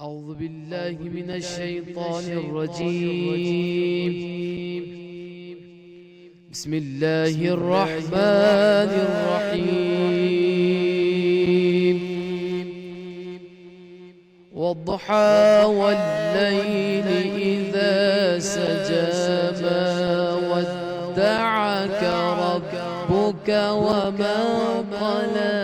أعوذ بالله من الشيطان الرجيم بسم الله الرحمن الرحيم والضحى والليل إذا سجى ما ودعك ربك وما قلى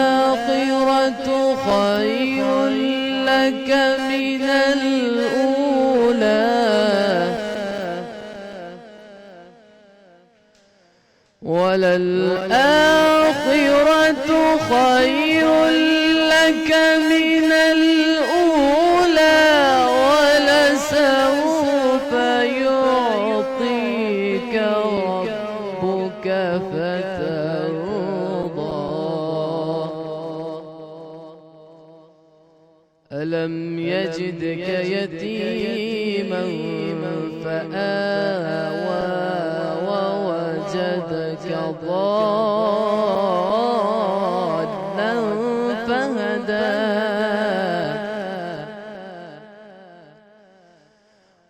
وللآخرة خير لك من الأولى وللآخرة خير لك لك من الأولى ولسوف يعطيك ربك فترضى ألم يجدك يتيما فآوى ووجدك ضالا فهدى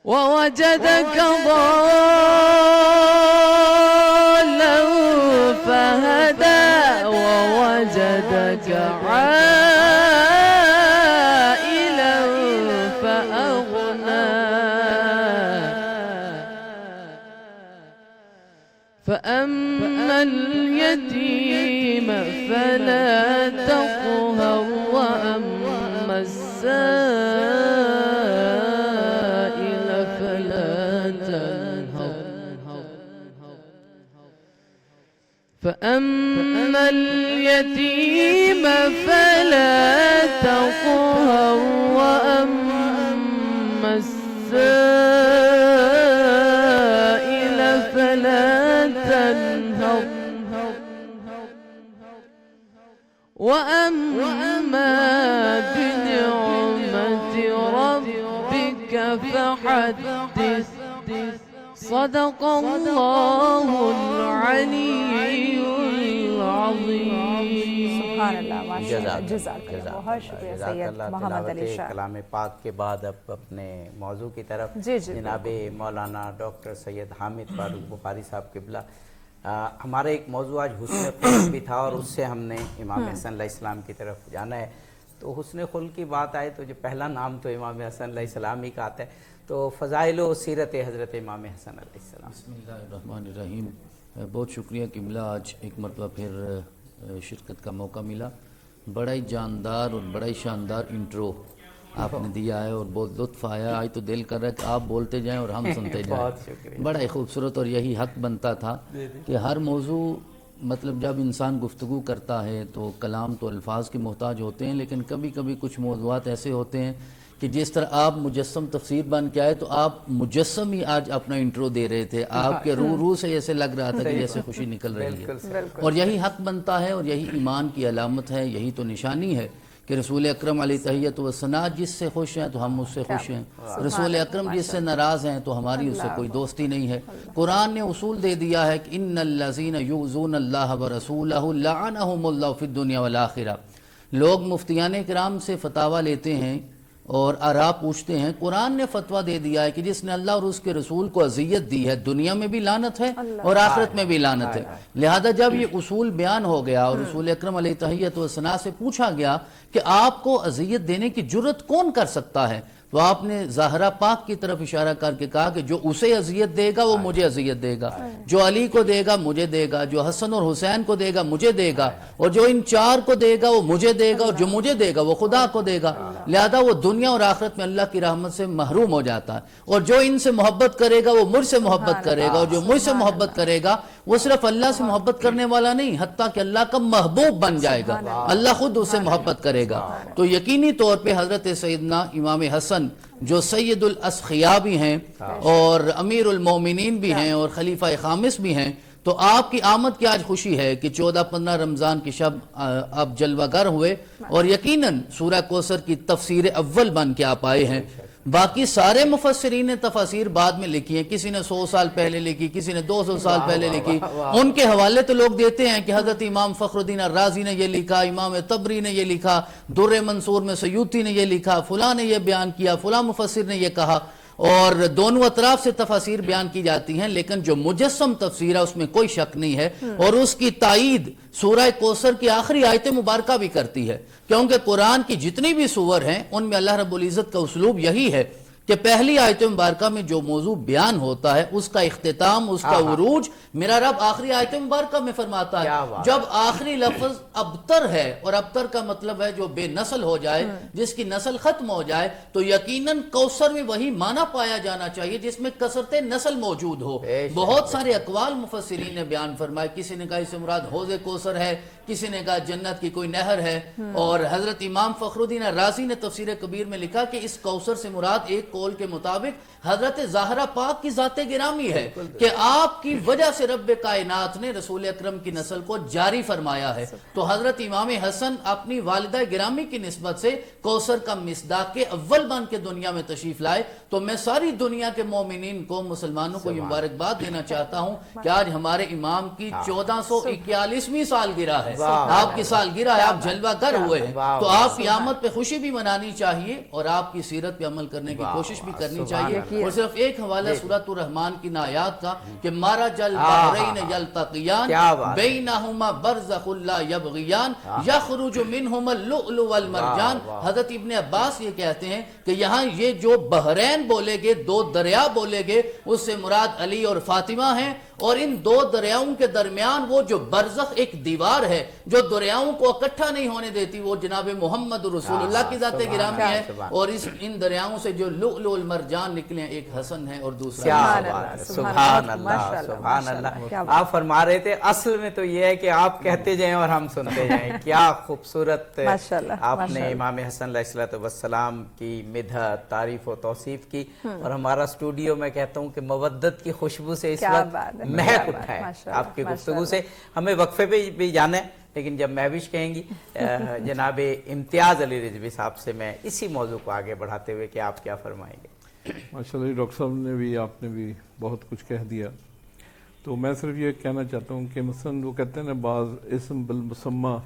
ووجدك ضالا فهدى ووجدك عائلا فأغنى فأما اليتيم فلا تقهر وأما السائل فلا تنهر فأما اليتيم فلا تقهر وأما السائل فلا تنهر وأما بنعمة ربك فحدث صدق الله العلي العظيم سبحان اللہ ماشاء اللہ جزاک اللہ بہت شکریہ سید محمد علی شاہ کلام پاک کے بعد اب اپنے موضوع کی طرف جناب مولانا ڈاکٹر سید حامد فاروق بخاری صاحب قبلہ ہمارا ایک موضوع آج حسن خلق بھی تھا اور اس سے ہم نے امام حسن علیہ السلام کی طرف جانا ہے تو حسن خلق کی بات آئے تو جو پہلا نام تو امام حسن علیہ السلام ہی کا آتا ہے تو فضائل و سیرت حضرت امام حسن علیہ السلام بسم اللہ الرحمن الرحیم بہت شکریہ قبلہ آج ایک مرتبہ پھر شرکت کا موقع ملا بڑا ہی جاندار اور بڑا ہی شاندار انٹرو آپ نے دیا ہے اور بہت لطف آیا آج تو دل کر رہا ہے کہ آپ بولتے جائیں اور ہم سنتے جائیں بڑا ہی خوبصورت اور یہی حق بنتا تھا کہ ہر موضوع مطلب جب انسان گفتگو کرتا ہے تو کلام تو الفاظ کے محتاج ہوتے ہیں لیکن کبھی کبھی کچھ موضوعات ایسے ہوتے ہیں کہ جس طرح آپ مجسم تفسیر بن کے آئے تو آپ مجسم ہی آج اپنا انٹرو دے رہے تھے آپ کے روح سے ایسے لگ رہا تھا کہ جیسے خوشی نکل رہی ہے اور یہی حق بنتا ہے اور یہی ایمان کی علامت ہے یہی تو نشانی ہے کہ رسول اکرم علیہ تحیت و ثنا جس سے خوش ہیں تو ہم اس سے خوش ہیں رسول اکرم جس سے ناراض ہیں تو ہماری اس سے کوئی دوستی نہیں ہے قرآن نے اصول دے دیا ہے کہ ان الذین یؤذون اللہ ورسولہ لعنہم اللہ فی الدنیا والآخرہ لوگ مفتیان کرام سے فتاوی لیتے ہیں اور آراء پوچھتے ہیں قرآن نے فتویٰ دے دیا ہے کہ جس نے اللہ اور اس کے رسول کو اذیت دی ہے دنیا میں بھی لعنت ہے اور آخرت میں بھی لعنت ہے لہذا جب یہ اصول بیان ہو گیا اور رسول اکرم علیہ تحیت و ثنا سے پوچھا گیا کہ آپ کو اذیت دینے کی جرت کون کر سکتا ہے تو آپ نے زہرا پاک کی طرف اشارہ کر کے کہا کہ جو اسے اذیت دے گا وہ مجھے اذیت دے گا جو علی کو دے گا مجھے دے گا جو حسن اور حسین کو دے گا مجھے دے گا اور جو ان چار کو دے گا وہ مجھے دے گا اور جو مجھے دے گا وہ خدا کو دے گا لہذا وہ دنیا اور آخرت میں اللہ کی رحمت سے محروم ہو جاتا ہے اور جو ان سے محبت کرے گا وہ مجھ سے محبت کرے گا اور جو مجھ سے محبت کرے گا وہ صرف اللہ سے محبت کرنے والا نہیں حتیٰ کہ اللہ کا محبوب بن جائے گا اللہ خود اسے محبت کرے گا تو یقینی طور پہ حضرت سیدنا امام حسن جو سید الاسخیاء بھی ہیں اور امیر المومنین بھی ہیں اور خلیفہ خامس بھی ہیں تو آپ کی آمد کی آج خوشی ہے کہ 14-15 رمضان کی شب آپ جلوہ گر ہوئے اور یقیناً سورہ کوثر کی تفسیر اول بن کے آپ آئے ہیں باقی سارے مفسرین نے تفاسیر بعد میں لکھی ہیں کسی نے 100 سال پہلے لکھی کسی نے 200 سال پہلے لکھی ان کے حوالے تو لوگ دیتے ہیں کہ حضرت امام فخر الدین الرازی نے یہ لکھا امام طبری نے یہ لکھا در منصور میں سیوطی نے یہ لکھا فلاں نے یہ بیان کیا فلاں مفسر نے یہ کہا اور دونوں اطراف سے تفاسیر بیان کی جاتی ہیں لیکن جو مجسم تفسیر ہے اس میں کوئی شک نہیں ہے اور اس کی تائید سورہ کوثر کی آخری آیت مبارکہ بھی کرتی ہے کیونکہ قرآن کی جتنی بھی سور ہیں ان میں اللہ رب العزت کا اسلوب یہی ہے کہ پہلی آیت مبارکہ میں جو موضوع بیان ہوتا ہے اس کا اختتام، اس کا عروج میرا رب آخری آیت مبارکہ میں فرماتا ہے. جب آخری لفظ ابتر ہے، اور ابتر کا مطلب ہے جو بے نسل ہو جائے، جس کی نسل ختم ہو جائے، تو یقیناً کوثر میں وہی معنی پایا جانا چاہیے جس میں کثرت نسل موجود ہو. بہت سارے اقوال مفسرین نے بیان فرمائے. کسی نے کہا اس سے مراد حوض کوثر ہے، کسی نے کہا جنت کی کوئی نہر ہے، اور حضرت امام فخر الدین رازی نے تفسیر کبیر میں لکھا کہ اس کوثر سے مراد ایک قول کے مطابق حضرت زہرا پاک کی ذات گرامی ہے، کہ آپ کی وجہ سے رب کائنات نے رسول اکرم کی نسل کو جاری فرمایا ہے. تو حضرت امام حسن اپنی والدہ گرامی کی نسبت سے کوثر کا مصداق کے اول بن کے دنیا میں تشریف لائے. تو میں ساری دنیا کے مومنین کو، مسلمانوں کو یہ مبارکباد دینا چاہتا ہوں کہ آج ہمارے امام کی 1441ویں سالگرہ ہے. آپ کی سالگرہ ہے، آپ جلوہ گر ہوئے ہیں. تو آپ قیامت پہ خوشی بھی منانی چاہیے اور آپ کی سیرت پہ عمل کرنے کی کوشش بھی کرنی چاہیے. اور صرف ایک حوالہ سورۃ الرحمن کی نایات کا کہ مرج البحرین یلتقیان بینہما برزخ لا یبغیان یخرج منہما اللؤلؤ والمرجان. حضرت ابن عباس یہ کہتے ہیں کہ یہاں یہ جو بحرین بولے گے، دو دریا بولے گے، اس سے مراد علی اور فاطمہ ہیں. اور ان دو دریاؤں کے درمیان وہ جو برزخ ایک دیوار ہے جو دریاؤں کو اکٹھا نہیں ہونے دیتی، وہ جناب محمد رسول اللہ کی ذات گرامی ہے. اور ان دریاؤں سے جو لؤلؤ المرجان نکلے ہیں، ایک حسن ہے اور دوسرا سبحان اللہ، سبحان اللہ. آپ فرما رہے تھے اصل میں تو یہ ہے کہ آپ کہتے جائیں اور ہم سنتے جائیں. کیا خوبصورت آپ نے امام حسن علیہ السلام کی مدح، تعریف و توصیف کی. اور ہمارا اسٹوڈیو میں کہتا ہوں کہ مودت کی خوشبو سے اس وقت مہک اٹھا ہے آپ کی گفتگو سے. ہمیں وقفے پہ بھی جانا ہے، لیکن جب مہوش کہیں گی جناب امتیاز علی رضوی صاحب سے میں اسی موضوع کو آگے بڑھاتے ہوئے کہ آپ کیا فرمائیں گے. ماشاءاللہ ڈاکٹر صاحب نے بھی، آپ نے بھی بہت کچھ کہہ دیا. تو میں صرف یہ کہنا چاہتا ہوں کہ مثلا وہ کہتے ہیں نا بعض اسم بالمسمى،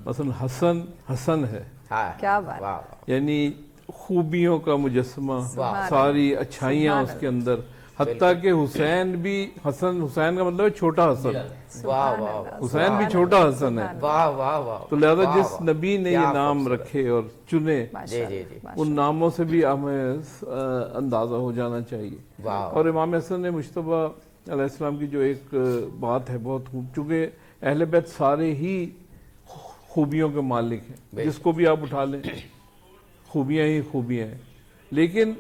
مثلا حسن حسن ہے، کیا بات، یعنی خوبیوں کا مجسمہ، ساری اچھائیاں اس کے اندر. حتیٰ کہ حسین بھی، حسین کا مطلب ہے چھوٹا حسن، حسین بھی چھوٹا حسن ہے. تو لہذا جس نبی نے یہ نام رکھے اور چنے، ان ناموں سے بھی ہمیں اندازہ ہو جانا چاہیے. اور امام حسن مجتبیٰ علیہ السلام کی جو ایک بات ہے بہت خوب، چونکہ اہل بیت سارے ہی خوبیوں کے مالک ہیں، جس کو بھی آپ اٹھا لیں خوبیاں ہی خوبیاں ہیں. لیکن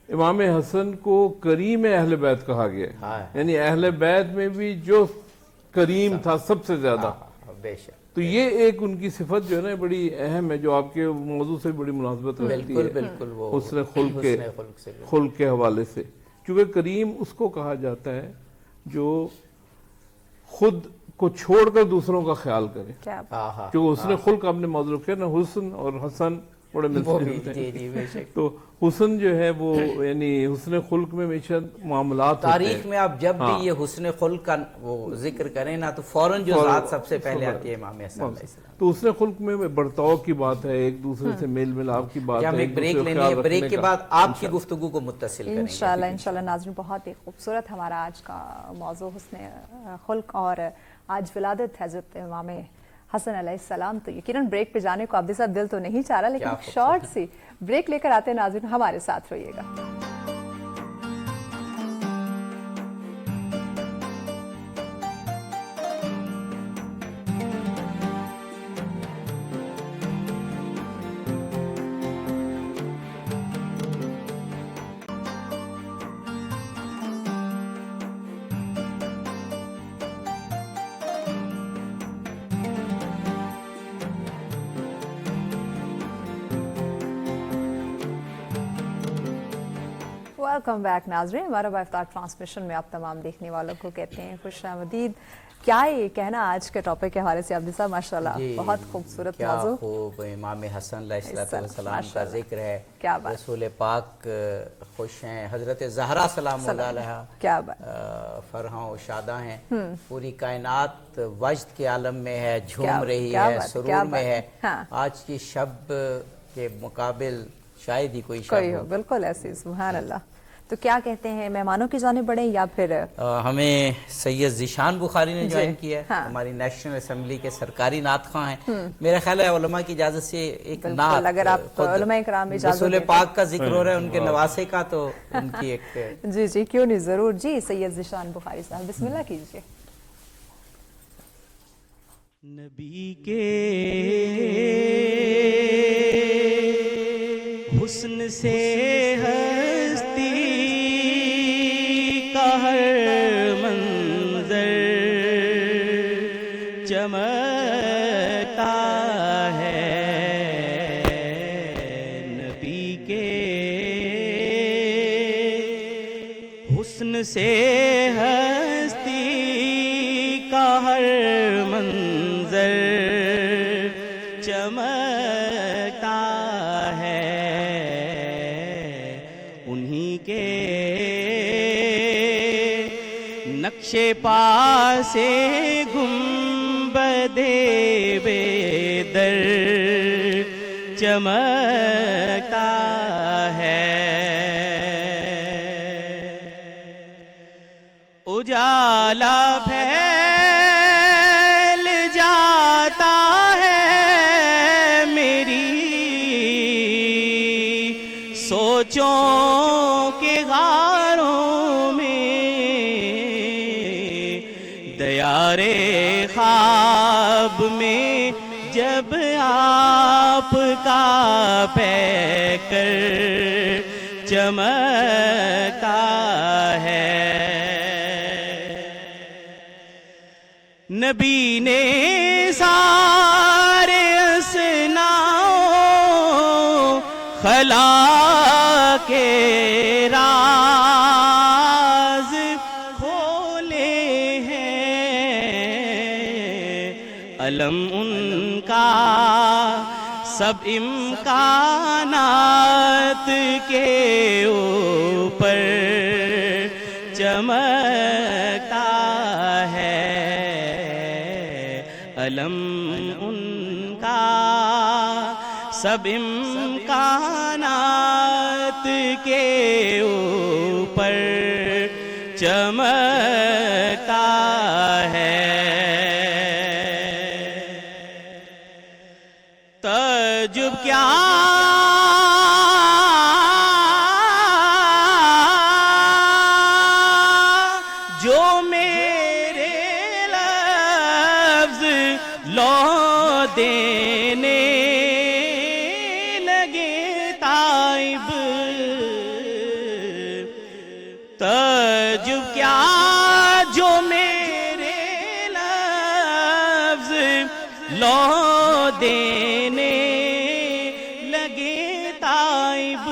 امام حسن کو کریم اہل بیت کہا گیا، یعنی اہل بیت میں بھی جو کریم تھا سب سے زیادہ. تو یہ ایک ان کی صفت جو ہے نا بڑی اہم ہے، جو آپ کے موضوع سے بڑی مناسبت رکھتی ہے، حسن خلق کے حوالے سے. کیونکہ کریم اس کو کہا جاتا ہے جو خود کو چھوڑ کر دوسروں کا خیال کرے. کیونکہ حسن خلق آپ نے موضوع رکھا نا، حسن اور حسن بڑے ملتے ہیں. تو حسن جو ہے وہ یعنی حسن خلق میں ہمیشہ معاملات تاریخ میں آپ جب بھی یہ حسن خلق کا وہ ذکر کریں نا تو فوراً جو ذات سب سے پہلے آتی ہے امام حسن علیہ السلام. تو حسن خلق میں برتاؤ کی بات ہے، ایک دوسرے سے میل ملاپ کی بات ہے. ہم ایک بریک لینی ہے، بریک کے بعد آپ کی گفتگو کو متصل کریں گے انشاءاللہ. ناظرین بہت ہی خوبصورت ہمارا آج کا موضوع حسن خلق، اور آج ولادت حضرت امام حسن علیہ السلام. تو یقیناً بریک پہ جانے کو عبدی صاحب دل تو نہیں چاہ رہا، لیکن ایک شارٹ سی بریک لے کر آتے ہیں. ناظرین ہمارے ساتھ رہیے گا. ویلکم بیک ناظرین. ہمارا افطار ٹرانسمیشن میں آپ تمام دیکھنے والوں کو کہتے ہیں خوش آمدید. کیا یہ کہنا آج کے ٹاپک کے حوالے سے عبدی صاحب؟ ماشاءاللہ بہت خوبصورت موضوع. کیا خوب امام حسن علیہ السلام کا ذکر ہے. کیا بات. رسول پاک خوش ہیں، حضرت زہرا سلام اللہ علیہا کیا بات فرحاں و شاداں ہیں. پوری کائنات وجد کے عالم میں ہے، جھوم رہی ہے، سرور میں ہے. آج کی شب کے مقابل شاید ہی کوئی شب ہو. بالکل ایسی. سبحان اللہ. تو کیا کہتے ہیں مہمانوں کی جانب بڑھیں یا پھر ہمیں سید ذیشان بخاری نے جوائن کیا ہے، ہاں۔ ہماری نیشنل اسمبلی کے سرکاری نعت خواں ہیں۔ میرا خیال ہے علماء کی اجازت سے ایک بالکل، نعت، اگر آپ علماء کرام اجازت رسول دیں تو۔ پاک کا ذکر ہو رہا ہے، ان کے نواسے کا، تو ان کی ایک جی جی کیوں نہیں، ضرور جی سید ذیشان بخاری صاحب بسم اللہ کیجیے۔ نبی کے حسن سے ہستی کا ہر منظر چمکتا ہے، نبی کے حسن سے ہستی کا ہر منظر چمکتا ہے، انہی کے نقش پا سے گنبد بے در چمکتا ہے، اجالا پھیل جاتا ہے میری سوچوں کے غاروں میں، دیار خواب میں جب آپ کا پیکر چمکتا ہے، نبی نے سارے اسناؤ خلا کے راز کھولے ہیں، علم ان کا سب امکانات کے اوپر چمکتا ہے، علم ان کا سب امکانات کے اوپر چمکتا ہے، تعجب کیا جو میرے لفظ لو دینے لگے تائب، تعجب کیا جو میرے لفظ لو دینے لگے تائب،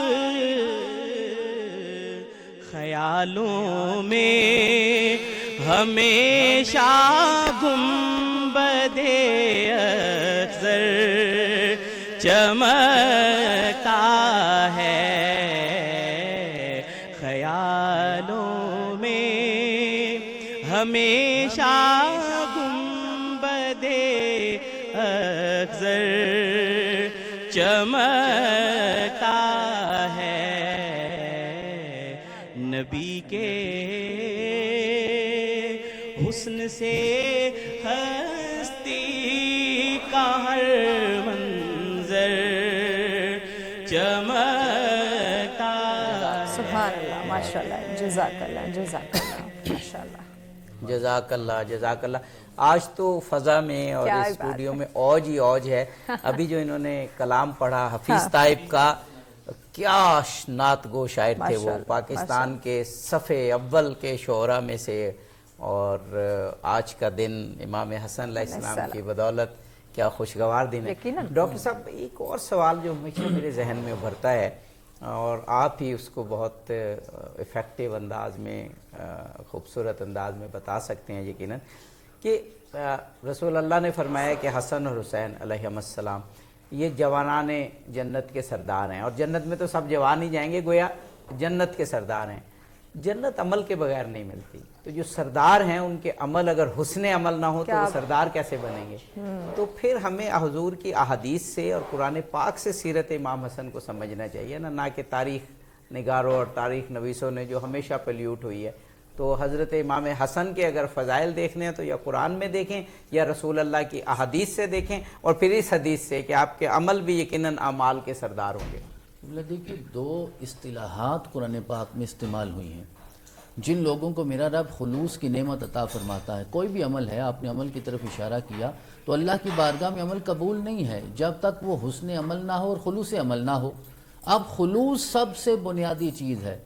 خیالوں میں ہمیشہ گنبد اخضر چمکتا ہے، خیالوں میں ہمیشہ گنبد اخضر چمکتا ہے، نبی کے حسن سے ہستی کا ہر منظر چمکتا ہے۔ سبحان اللہ، ماشاءاللہ، جزاک اللہ، جزاک اللہ، ماشاءاللہ، جزاک اللہ، جزاک اللہ۔ آج تو فضا میں اور کیا بات اسٹوڈیو میں اوج ہی اوج ہے۔ ابھی جو انہوں نے کلام پڑھا حفیظ طائب کا، کیا نعت گو شاعر تھے وہ، پاکستان کے صفِ اول کے شعراء میں سے، اور آج کا دن امام حسن علیہ السلام کی بدولت کیا خوشگوار دن ہے۔ ڈاکٹر صاحب ایک اور سوال جو ہمیشہ میرے ذہن میں ابھرتا ہے، اور آپ ہی اس کو بہت افیکٹو انداز میں، خوبصورت انداز میں بتا سکتے ہیں یقیناً، کہ رسول اللہ نے فرمایا کہ حسن اور حسین علیہم السلام یہ جوانان جنت کے سردار ہیں، اور جنت میں تو سب جوان ہی جائیں گے، گویا جنت کے سردار ہیں۔ جنت عمل کے بغیر نہیں ملتی، تو جو سردار ہیں ان کے عمل اگر حسن عمل نہ ہو تو وہ سردار کیسے بنیں گے؟ تو پھر ہمیں حضور کی احادیث سے اور قرآن پاک سے سیرت امام حسن کو سمجھنا چاہیے نا کہ تاریخ نگاروں اور تاریخ نویسوں نے جو ہمیشہ پلیوٹ ہوئی ہے. تو حضرت امام حسن کے اگر فضائل دیکھنے ہیں تو یا قرآن میں دیکھیں یا رسول اللہ کی احادیث سے دیکھیں, اور پھر اس حدیث سے کہ آپ کے عمل بھی یقیناً اعمال کے سردار ہوں گے. دیکھیے دو اصطلاحات قرآن پاک میں استعمال ہوئی ہیں. جن لوگوں کو میرا رب خلوص کی نعمت عطا فرماتا ہے, کوئی بھی عمل ہے, آپ نے عمل کی طرف اشارہ کیا, تو اللہ کی بارگاہ میں عمل قبول نہیں ہے جب تک وہ حسن عمل نہ ہو اور خلوص عمل نہ ہو. اب خلوص سب سے بنیادی چیز ہے.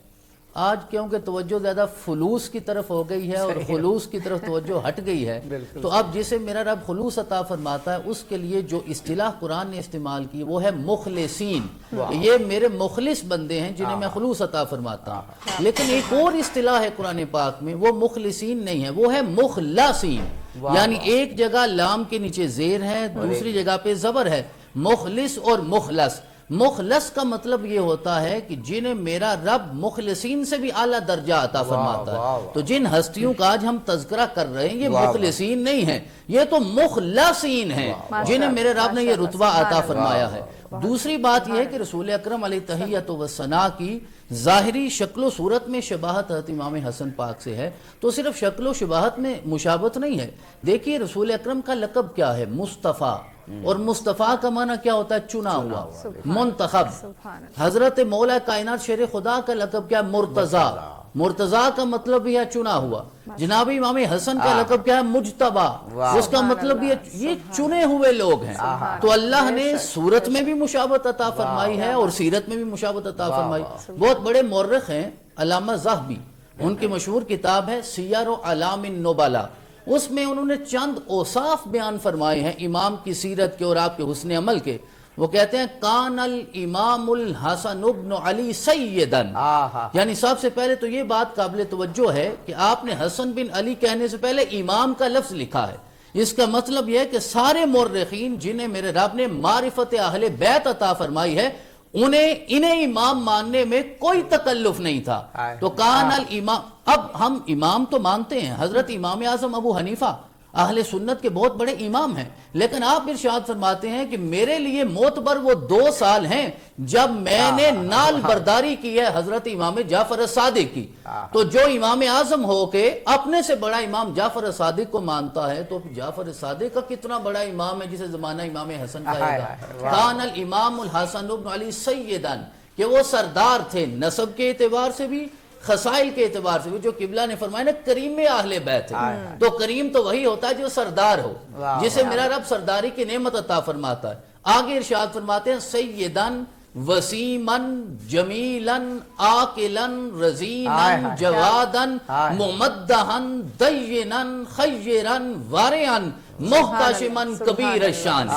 آج کیونکہ توجہ زیادہ فلوس کی طرف ہو گئی ہے اور خلوص کی طرف توجہ ہٹ گئی ہے, تو اب جسے میرا رب خلوص عطا فرماتا ہے اس کے لیے جو اصطلاح قرآن نے استعمال کی وہ ہے مخلصین. یہ میرے مخلص بندے ہیں جنہیں میں خلوص عطا فرماتا ہوں. لیکن ایک اور اصطلاح ہے قرآن پاک میں, وہ مخلصین نہیں ہے, وہ ہے مخلصین. یعنی ایک جگہ لام کے نیچے زیر ہے, دوسری جگہ پہ زبر ہے. مخلص اور مخلص. مخلص کا مطلب یہ ہوتا ہے کہ جنہیں میرا رب مخلصین سے بھی اعلیٰ درجہ عطا فرماتا ہے. تو جن ہستیوں کا آج ہم تذکرہ کر رہے ہیں یہ مخلصین نہیں ہیں, یہ تو مخلصین ہیں جنہیں میرے رب نے یہ رتبہ عطا فرمایا ہے. دوسری بات یہ ہے کہ رسول اکرم علیہ تحیت و ثنا کی ظاہری شکل و صورت میں شباہت حضرت امام حسن پاک سے ہے, تو صرف شکل و شباہت میں مشابہت نہیں ہے. دیکھیے رسول اکرم کا لقب کیا ہے؟ مصطفیٰ. اور مصطفیٰ کا معنی کیا ہوتا ہے؟ چنا ہوا, منتخب. حضرت مولا کائنات شیر خدا کا لقب کیا ہے؟ مرتضیٰ. مرتضیٰ کا مطلب یہ چنا ہوا. جناب امام حسن کا لقب کیا ہے؟ مجتبیٰ. اس کا مطلب یہ چنے ہوئے لوگ ہیں. تو اللہ نے صورت میں بھی مشابہت عطا فرمائی ہے اور سیرت میں بھی مشابہت عطا فرمائی. بہت بڑے مورخ ہیں علامہ ذہبی, ان کی مشہور کتاب ہے سیر اعلام النبلاء. اس میں انہوں نے چند اوصاف بیان فرمائے ہیں امام کی سیرت کے اور آپ کے حسن عمل کے. وہ کہتے ہیں کان الامام الحسن ابن علی سیدن. یعنی سب سے پہلے تو یہ بات قابل توجہ ہے کہ آپ نے حسن بن علی کہنے سے پہلے امام کا لفظ لکھا ہے. اس کا مطلب یہ ہے کہ سارے مورخین جنہیں میرے رب نے معرفت اہل بیت عطا فرمائی ہے انہیں امام ماننے میں کوئی تکلف نہیں تھا. تو کان الامام. اب ہم امام تو مانتے ہیں, حضرت امام اعظم ابو حنیفہ اہل سنت کے بہت بڑے امام ہیں, لیکن آپ ارشاد فرماتے ہیں کہ میرے لیے معتبر وہ 2 سال ہیں جب میں نے نال برداری کی ہے حضرت امام جعفر الصادق کی. تو جو امام اعظم ہو کے اپنے سے بڑا امام جعفر الصادق کو مانتا ہے, تو جعفر الصادق کا کتنا بڑا امام ہے جسے زمانہ امام حسن کہے گا. کان الامام الحسن بن علی سیدن, کہ وہ سردار تھے نسب کے اعتبار سے بھی, خصائل کے اعتبار سے بھی. جو قبلہ نے فرمایا نا کریم اہل بیت ہے, تو کریم تو وہی ہوتا ہے جو سردار ہو, جسے میرا رب سرداری کی نعمت عطا فرماتا ہے. آگے ارشاد فرماتے ہیں سیدن وسیمن جمیلن عاقلن رزینن جوادن ممدہن دینن خیرن وارعن محتشمن کبیر الشان.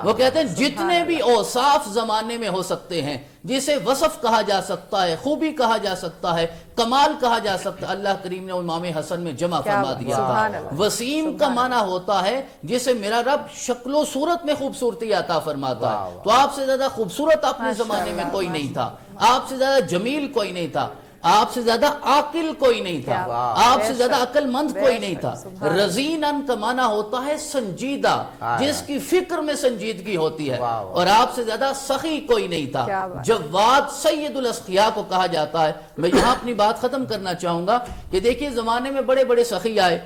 وہ کہتے ہیں جتنے بھی اوصاف زمانے میں ہو سکتے ہیں, جسے وصف کہا جا سکتا ہے, خوبی کہا جا سکتا ہے, کمال کہا جا سکتا ہے, اللہ کریم نے امام حسن میں جمع فرما دیا تھا. وسیم کا معنی ہوتا ہے جسے میرا رب شکل و صورت میں خوبصورتی عطا فرماتا ہے. تو آپ سے زیادہ خوبصورت اپنے زمانے میں کوئی نہیں تھا, آپ سے زیادہ جمیل کوئی نہیں تھا, آپ سے زیادہ عاقل کوئی نہیں تھا, آپ سے زیادہ عقل مند کوئی نہیں تھا. رزینن کا معنی ہوتا ہے سنجیدہ, جس کی فکر میں سنجیدگی ہوتی ہے, اور آپ سے زیادہ سخی کوئی نہیں تھا. جواد سید الاسخیاء کو کہا جاتا ہے. میں یہاں اپنی بات ختم کرنا چاہوں گا کہ دیکھیے زمانے میں بڑے بڑے سخی آئے.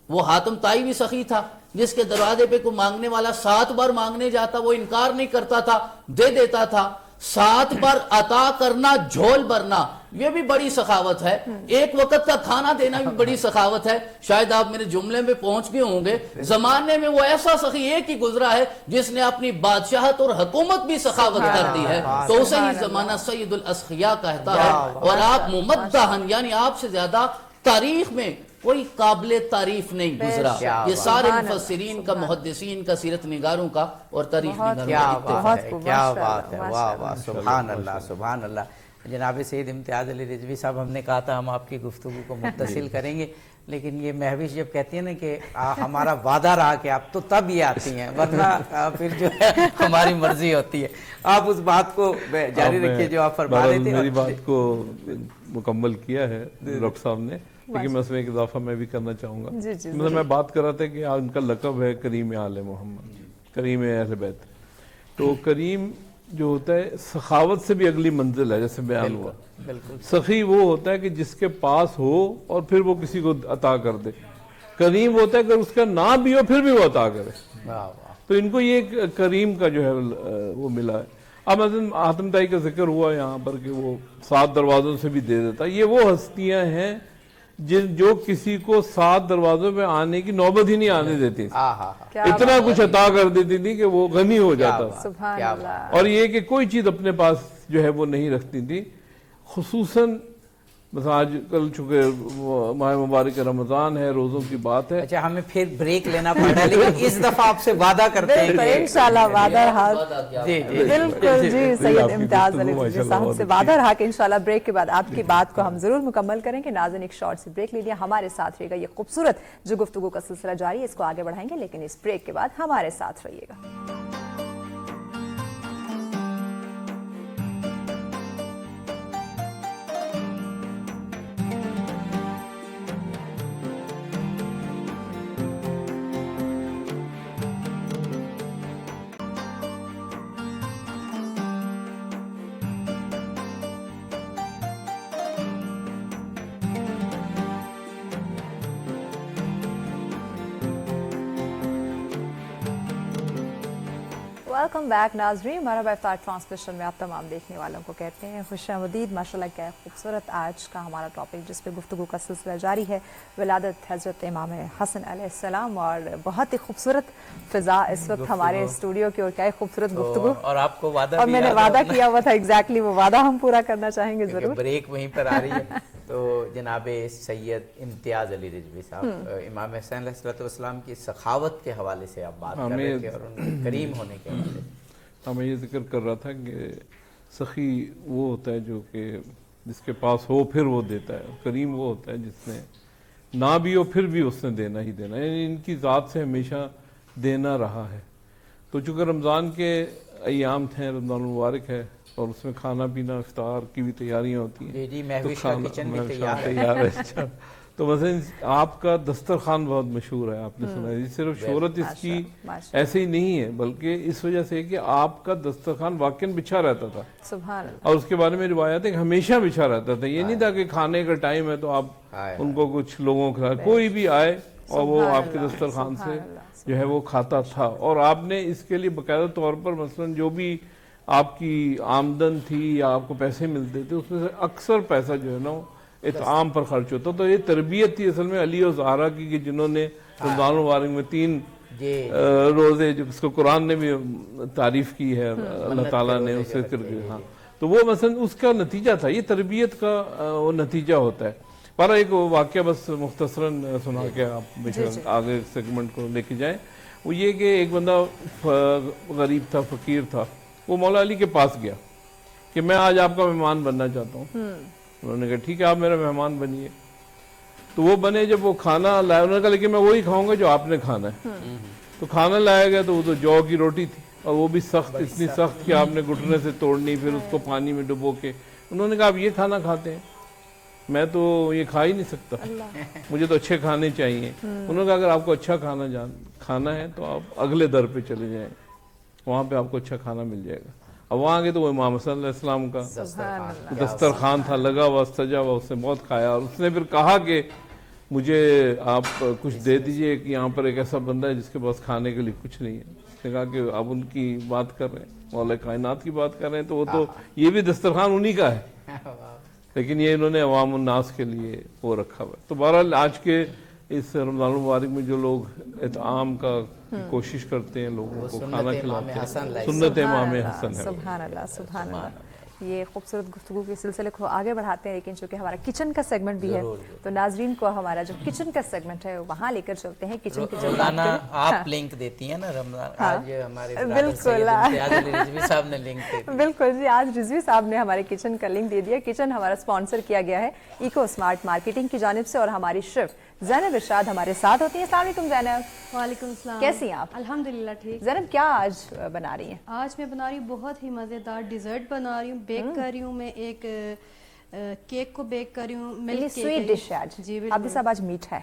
وہ حاتم طائی بھی سخی تھا, جس کے دروازے پہ کوئی مانگنے والا 7 بار مانگنے جاتا وہ انکار نہیں کرتا تھا, دے دیتا تھا. 7 بار عطا کرنا, جھول بھرنا, یہ بھی بڑی سخاوت ہے. ایک وقت کا کھانا دینا بھی بڑی سخاوت ہے. شاید آپ میرے جملے میں پہنچ گئے ہوں گے. زمانے میں وہ ایسا سخی ایک ہی گزرا ہے جس نے اپنی بادشاہت اور حکومت بھی سخاوت کر دی ہے, تو اسے ہی زمانہ سید الاسخیاء کہتا ہے. اور آپ ممدہن, یعنی آپ سے زیادہ تاریخ میں کوئی قابل تعریف نہیں گزرا. یہ سارے مفسرین کا, محدثین کا, سیرت نگاروں کا اور تاریخ نگاروں کا. کیا بات ہے, واہ واہ, سبحان اللہ سبحان اللہ. جناب سید امتیاز علی رضوی صاحب, ہم نے کہا تھا ہم آپ کی گفتگو کو متصل کریں گے, لیکن یہ مہوش جب کہتی ہے نا کہ ہمارا وعدہ رہا کہ آپ تو تب ہی آتی ہیں, ورنہ پھر جو ہے ہماری مرضی ہوتی ہے. آپ اس بات کو جاری رکھیے جو آپ فرما رہے تھے. میری بات کو مکمل کیا ہے ڈاکٹر صاحب نے, لیکن میں اس میں ایک اضافہ میں بھی کرنا چاہوں گا. مطلب میں بات کر رہا تھا کہ ان کا لقب ہے کریم آل محمد, کریم اہل بیت. تو کریم جو ہوتا ہے سخاوت سے بھی اگلی منزل ہے، جیسے بیان ہوا. بالکل سخی وہ ہوتا ہے کہ جس کے پاس ہو اور پھر وہ کسی کو عطا کر دے. کریم ہوتا ہے کہ اس کا نہ بھی ہو پھر بھی وہ عطا کرے. واہ واہ. تو ان کو یہ ایک کریم کا جو ہے وہ ملا ہے. اب مثلا حاتم طائی کا ذکر ہوا یہاں پر کہ وہ 7 دروازوں سے بھی دے دیتا. یہ وہ ہستیاں ہیں جو کسی کو 7 دروازوں پہ آنے کی نوبت ہی نہیں آنے دیتی. اتنا کچھ عطا کر دیتی تھی کہ وہ غنی ہو جاتا تھا. سبحان اللہ. اور یہ کہ کوئی چیز اپنے پاس جو ہے وہ نہیں رکھتی تھی. خصوصاً بس آج کل چونکہ ماہ مبارک رمضان ہے، روزوں کی بات ہے. اچھا ہمیں پھر بریک لینا پڑ رہا ہے، لیکن اس دفعہ آپ سے وعدہ کرتے ہیں کہ انشاءاللہ وعدہ رہا. جی بالکل جی سید امتیاز علی رضوی صاحب سے وعدہ رہا کہ انشاءاللہ بریک کے بعد آپ کی بات کو ہم ضرور مکمل کریں گے. ناظرین ایک شارٹ سی بریک لے لیا، ہمارے ساتھ رہے گا. یہ خوبصورت جو گفتگو کا سلسلہ جاری ہے اس کو آگے بڑھائیں گے، لیکن اس بریک کے بعد ہمارے ساتھ رہیے گا. ویلکم بیک ناظرین. مرحبا افطار ٹرانسمیشن میں آپ تمام دیکھنے والوں کو کہتے ہیں خوش آمدید. ماشاءاللہ کیا خوبصورت آج کا ہمارا ٹاپک جس پہ گفتگو کا سلسلہ جاری ہے، ولادت حضرت امام حسن علیہ السلام. اور بہت ہی خوبصورت فضا اس وقت ہمارے اسٹوڈیو کی، اور کیا خوبصورت گفتگو. اور آپ کو وعدہ اور میں نے وعدہ کیا ہوا تھا ایگزیکٹلی وہ وعدہ ہم پورا کرنا چاہیں گے ضرور. بریک وہیں پر آ رہی ہے. تو جناب سید امتیاز علی رضوی صاحب، امام حسین علیہ السلام کی سخاوت کے حوالے سے آپ بات کر رہے تھے اور ان کے کریم ہونے کے حوالے سے. میں یہ ذکر کر رہا تھا کہ سخی وہ ہوتا ہے جو کہ جس کے پاس ہو پھر وہ دیتا ہے. کریم وہ ہوتا ہے جس نے نہ بھی ہو پھر بھی اس نے دینا ہی دینا. یعنی ان کی ذات سے ہمیشہ دینا رہا ہے. تو چونکہ رمضان کے ایام تھے، رمضان المبارک ہے، اور اس میں کھانا پینا افطار کی بھی تیاریاں ہوتی ہیں. جی مہوش کا کچن بھی تیار ہے. اچھا تو مثلا آپ کا دسترخوان بہت مشہور ہے، آپ نے سنا ہے. صرف شہرت اس کی ایسے ہی نہیں ہے، بلکہ اس وجہ سے کہ آپ کا دسترخوان واقعاً بچھا رہتا تھا. سبحان اللہ. اور اس کے بارے میں روایت ہے کہ ہمیشہ بچھا رہتا تھا. یہ نہیں تھا کہ کھانے کا ٹائم ہے تو آپ ان کو کچھ لوگوں کو کوئی بھی آئے اور وہ آپ کے دسترخوان سے جو ہے وہ کھاتا تھا. اور آپ نے اس کے لیے باقاعدہ طور پر مثلا جو بھی آپ کی آمدن تھی یا آپ کو پیسے ملتے تھے اس میں سے اکثر پیسہ جو ہے نا اطعام پر خرچ ہوتا. تو یہ تربیت تھی اصل میں علی اور زہرا کی، کہ جنہوں نے رمضان المبارک میں 3 روزے جو اس کو قرآن نے بھی تعریف کی ہے، اللہ تعالیٰ نے اسے ذکر کیا. ہاں تو وہ مثلا اس کا نتیجہ تھا. یہ تربیت کا وہ نتیجہ ہوتا ہے. پر ایک واقعہ بس مختصراً سنا کے آپ آگے سیگمنٹ کو لے کے جائیں. وہ یہ کہ ایک بندہ غریب تھا، فقیر تھا. وہ مولا علی کے پاس گیا کہ میں آج آپ کا مہمان بننا چاہتا ہوں. انہوں نے کہا ٹھیک ہے آپ میرا مہمان بنیے. تو وہ بنے. جب وہ کھانا لایا انہوں نے کہا لیکن میں وہی کھاؤں گا جو آپ نے کھانا ہے. تو کھانا لایا گیا تو وہ تو جو کی روٹی تھی، اور وہ بھی سخت، اتنی سخت کہ آپ نے گھٹنے سے توڑنی، پھر اس کو پانی میں ڈبو کے. انہوں نے کہا آپ یہ کھانا کھاتے ہیں، میں تو یہ کھا ہی نہیں سکتا، مجھے تو اچھے کھانے چاہیے. انہوں نے کہا اگر آپ کو اچھا کھانا ہے تو آپ اگلے در پہ چلے جائیں، وہاں پہ آپ کو اچھا کھانا مل جائے گا. اب وہاں گئے تو وہ امام حسن علیہ السلام کا دسترخوان تھا لگا ہوا، سجا ہوا. اس نے بہت کھایا اور اس نے پھر کہا کہ مجھے آپ کچھ دے دیجئے کہ یہاں پر ایک ایسا بندہ ہے جس کے پاس کھانے کے لیے کچھ نہیں ہے. اس نے کہا کہ آپ ان کی بات کر رہے ہیں، مولا کائنات کی بات کر رہے ہیں، تو وہ تو یہ بھی دسترخوان انہی کا ہے، لیکن یہ انہوں نے عوام الناس کے لیے وہ رکھا ہوا. تو بہرحال آج کے اس رمضان المبارک میں جو لوگ اطعام کا کوشش کرتے ہیں، لوگوں کو کھانا کھلاتے ہیں، سنت امام حسن ہے. سبحان اللہ سبحان اللہ. یہ خوبصورت گفتگو کے سلسلے کو آگے بڑھاتے ہیں، لیکن چونکہ ہمارا کچن کا سیگمنٹ بھی ہے تو ناظرین کو ہمارا جو کچن کا سیگمنٹ ہے وہاں لے کر چلتے ہیں. کچن کی روزانہ آپ لنک دیتی ہیں نا رمضان. آج ہمارے رضوی صاحب نے لنک دے دی. بالکل جی، آج رضوی صاحب نے ہمارے کچن کا لنک دے دیا. کچن ہمارا اسپانسر کیا گیا ہے ایکو اسمارٹ مارکیٹنگ کی جانب سے، اور ہماری شیف زینب ارشاد ہمارے ساتھ ہوتی ہیں. السلام علیکم زینب. وعلیکم السلام. کیسی ہیں آپ؟ الحمدللہ ٹھیک. زینب کیا آج بنا رہی ہیں؟ آج میں بنا رہی ہوں بہت ہی مزیدار ڈیزرٹ بنا رہی ہوں، بیک کر رہی ہوں. میں ایک کیک کو بیک کر رہی ہوں، ملک کیک. سویٹ ڈش ہے آج. جی عابد صاحب آج میٹھا ہے.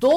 2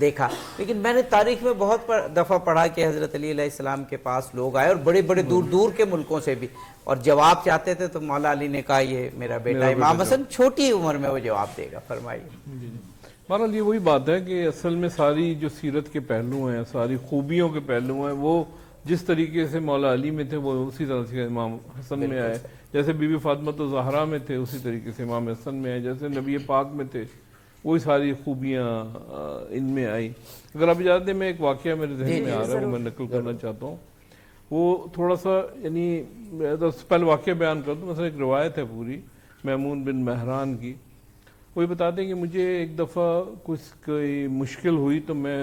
دیکھا. لیکن میں نے تاریخ میں بہت دفعہ پڑھا کہ حضرت علی علیہ السلام کے پاس لوگ آئے اور بڑے بڑے دور دور کے ملکوں سے بھی, اور جواب چاہتے تھے تو مولا علی نے کہا یہ میرا بیٹا امام حسن چھوٹی عمر میں وہ جواب دے گا. فرمائیے. بہرحال یہ وہی بات ہے کہ اصل میں ساری جو سیرت کے پہلو ہیں, ساری خوبیوں کے پہلو ہیں, وہ جس طریقے سے مولا علی میں تھے وہ اسی طرح سے امام حسن میں آئے. جیسے بی بی فاطمہ زہرا میں تھے اسی طریقے سے امام حسن میں آئے. جیسے نبی پاک میں تھے وہی ساری خوبیاں ان میں آئی. اگر آپ اجازت دیں میں ایک واقعہ میرے ذہن میں آ رہا ہے وہ میں نقل کرنا چاہتا ہوں. وہ تھوڑا سا یعنی پہلے واقعہ بیان کر دوں. مثلا ایک روایت ہے پوری میمون بن مہران کی. وہی بتاتے ہیں کہ مجھے ایک دفعہ کوئی مشکل ہوئی تو میں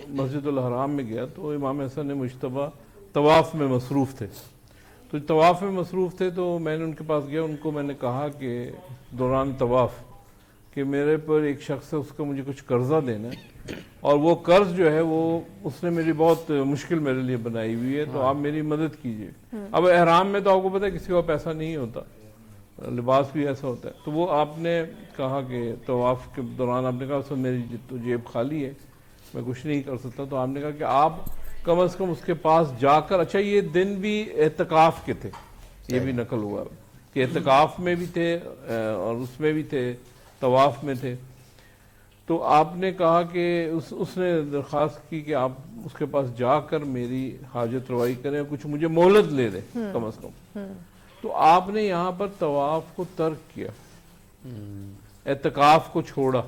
مسجد الحرام میں گیا تو امام حسن مجتبیٰ طواف میں مصروف تھے. تو طواف میں مصروف تھے تو میں نے ان کے پاس گیا. ان کو میں نے کہا کہ دوران طواف کہ میرے پر ایک شخص ہے, اس کا مجھے کچھ قرضہ دینا ہے اور وہ قرض جو ہے وہ اس نے میری بہت مشکل میرے لیے بنائی ہوئی ہے, تو آپ میری مدد کیجئے. اب احرام میں تو آپ کو پتہ ہے کسی کا پیسہ نہیں ہوتا, لباس بھی ایسا ہوتا ہے. تو وہ آپ نے کہا کہ طواف کے دوران آپ نے کہا سر میری تو جیب خالی ہے, میں کچھ نہیں کر سکتا. تو آپ نے کہا کہ آپ کم از کم اس کے پاس جا کر, اچھا یہ دن بھی اعتکاف کے تھے, یہ بھی نقل ہوا کہ اعتکاف میں بھی تھے اور اس میں بھی تھے, طواف میں تھے. تو آپ نے کہا کہ اس نے درخواست کی کہ آپ اس کے پاس جا کر میری حاجت روائی کریں, کچھ مجھے مہلت لے دیں کم از کم. تو آپ نے یہاں پر طواف کو ترک کیا, اعتکاف کو چھوڑا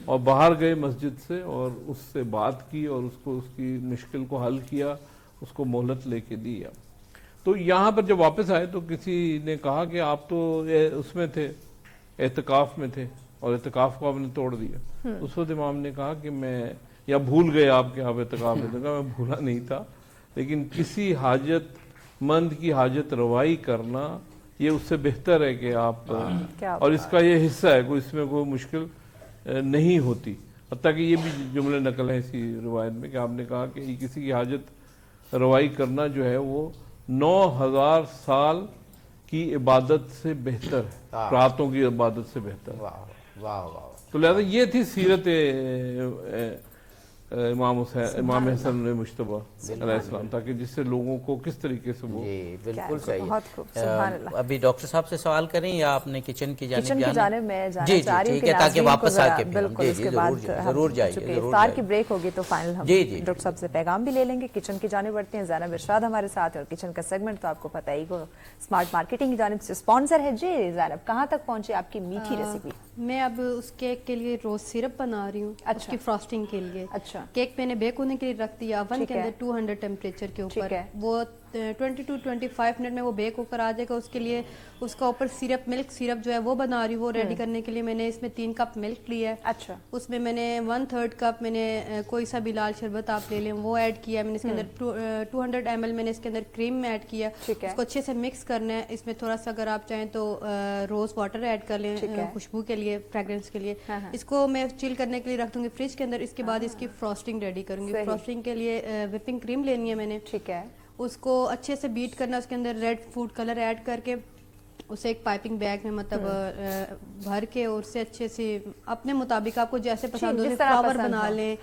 اور باہر گئے مسجد سے اور اس سے بات کی اور اس کی مشکل کو حل کیا, اس کو مہلت لے کے دیا. تو یہاں پر جب واپس آئے تو کسی نے کہا کہ آپ تو اس میں تھے, اعتکاف میں تھے اور اعتکاف کو آپ نے توڑ دیا. اس وقت امام نے کہا کہ میں یا بھول گئے آپ کے آپ اعتکاف میں. کہا میں بھولا نہیں تھا, لیکن کسی حاجت مند کی حاجت روائی کرنا یہ اس سے بہتر ہے کہ آپ, اور اس کا یہ حصہ ہے, کوئی اس میں کوئی مشکل نہیں ہوتی. حتیٰ کہ یہ بھی جملے نقل ہیں اسی روایت میں کہ آپ نے کہا کہ کسی کی حاجت روائی کرنا جو ہے وہ 9000 سال کی عبادت سے بہتر ہے, راتوں کی عبادت سے بہتر ہے. تو لہذا یہ تھی سیرت امام حسن مجتبیٰ علیہ السلام, تاکہ جس سے لوگوں کو کس طریقے سے وہ. بالکل صحیح. ابھی ڈاکٹر صاحب سے سوال کریں یا آپ نے کچن کی جانب میں جانا چاہ رہی ہوں کہ تاکہ واپس آ کے بالکل اس کے بعد ضرور جائیے. افطار کی بریک ہوگی تو فائنل ہم ڈاکٹر صاحب سے پیغام بھی لے لیں گے. کچن کی جانب بڑھتے ہیں. زینب ارشاد ہمارے ساتھ, اور کچن کا سیگمنٹ تو آپ کو پتہ ہی وہ اسمارٹ مارکیٹنگ کی جانب سے اسپانسر ہے. جی زینب, کہاں تک پہنچے آپ کی میٹھی ریسیپی؟ میں اب اس کیک کے لیے روز سرپ بنا رہی ہوں, اس کی فراسٹنگ کے لیے. اچھا, کیک میں نے بیک ہونے کے لیے رکھ دیا اوون کے اندر 200 ٹیمپریچر کے اوپر. وہ 20 to 25 منٹ میں وہ بیک ہو کر آ جائے گا. اس کے لیے اس کا اوپر سیرپ, ملک سیرپ جو ہے وہ بنا رہی ہوں. وہ ریڈی کرنے کے لیے میں نے اس میں 3 کپ ملک لیا ہے. اچھا, اس میں نے 1/3 کپ میں نے کوئی سا بھی لال شربت آپ لے لیں وہ ایڈ کیا. میں نے اس کے اندر 200 ml میں نے اس کے اندر کریم میں ایڈ کیا. اس کو اچھے سے مکس کرنا ہے. اس میں تھوڑا سا اگر آپ چاہیں تو روز واٹر ایڈ کر لیں خوشبو کے لیے, فریگرنس کے لیے. اس کو میں چل کرنے کے لیے رکھ دوں گی فریج کے اندر. اس کے بعد اس کی فراسٹنگ ریڈی کروں گی. فراسٹنگ کے لیے وپنگ کریم لینی ہے میں نے. ٹھیک ہے, اس کو اچھے سے بیٹ کرنا. اس کے اندر ریڈ فوڈ کلر ایڈ کر کے اسے ایک پائپنگ بیگ میں مطلب بھر کے, اور اسے اچھے سے اپنے مطابق آپ کو جیسے پسند ہو فلاور بنا لیں,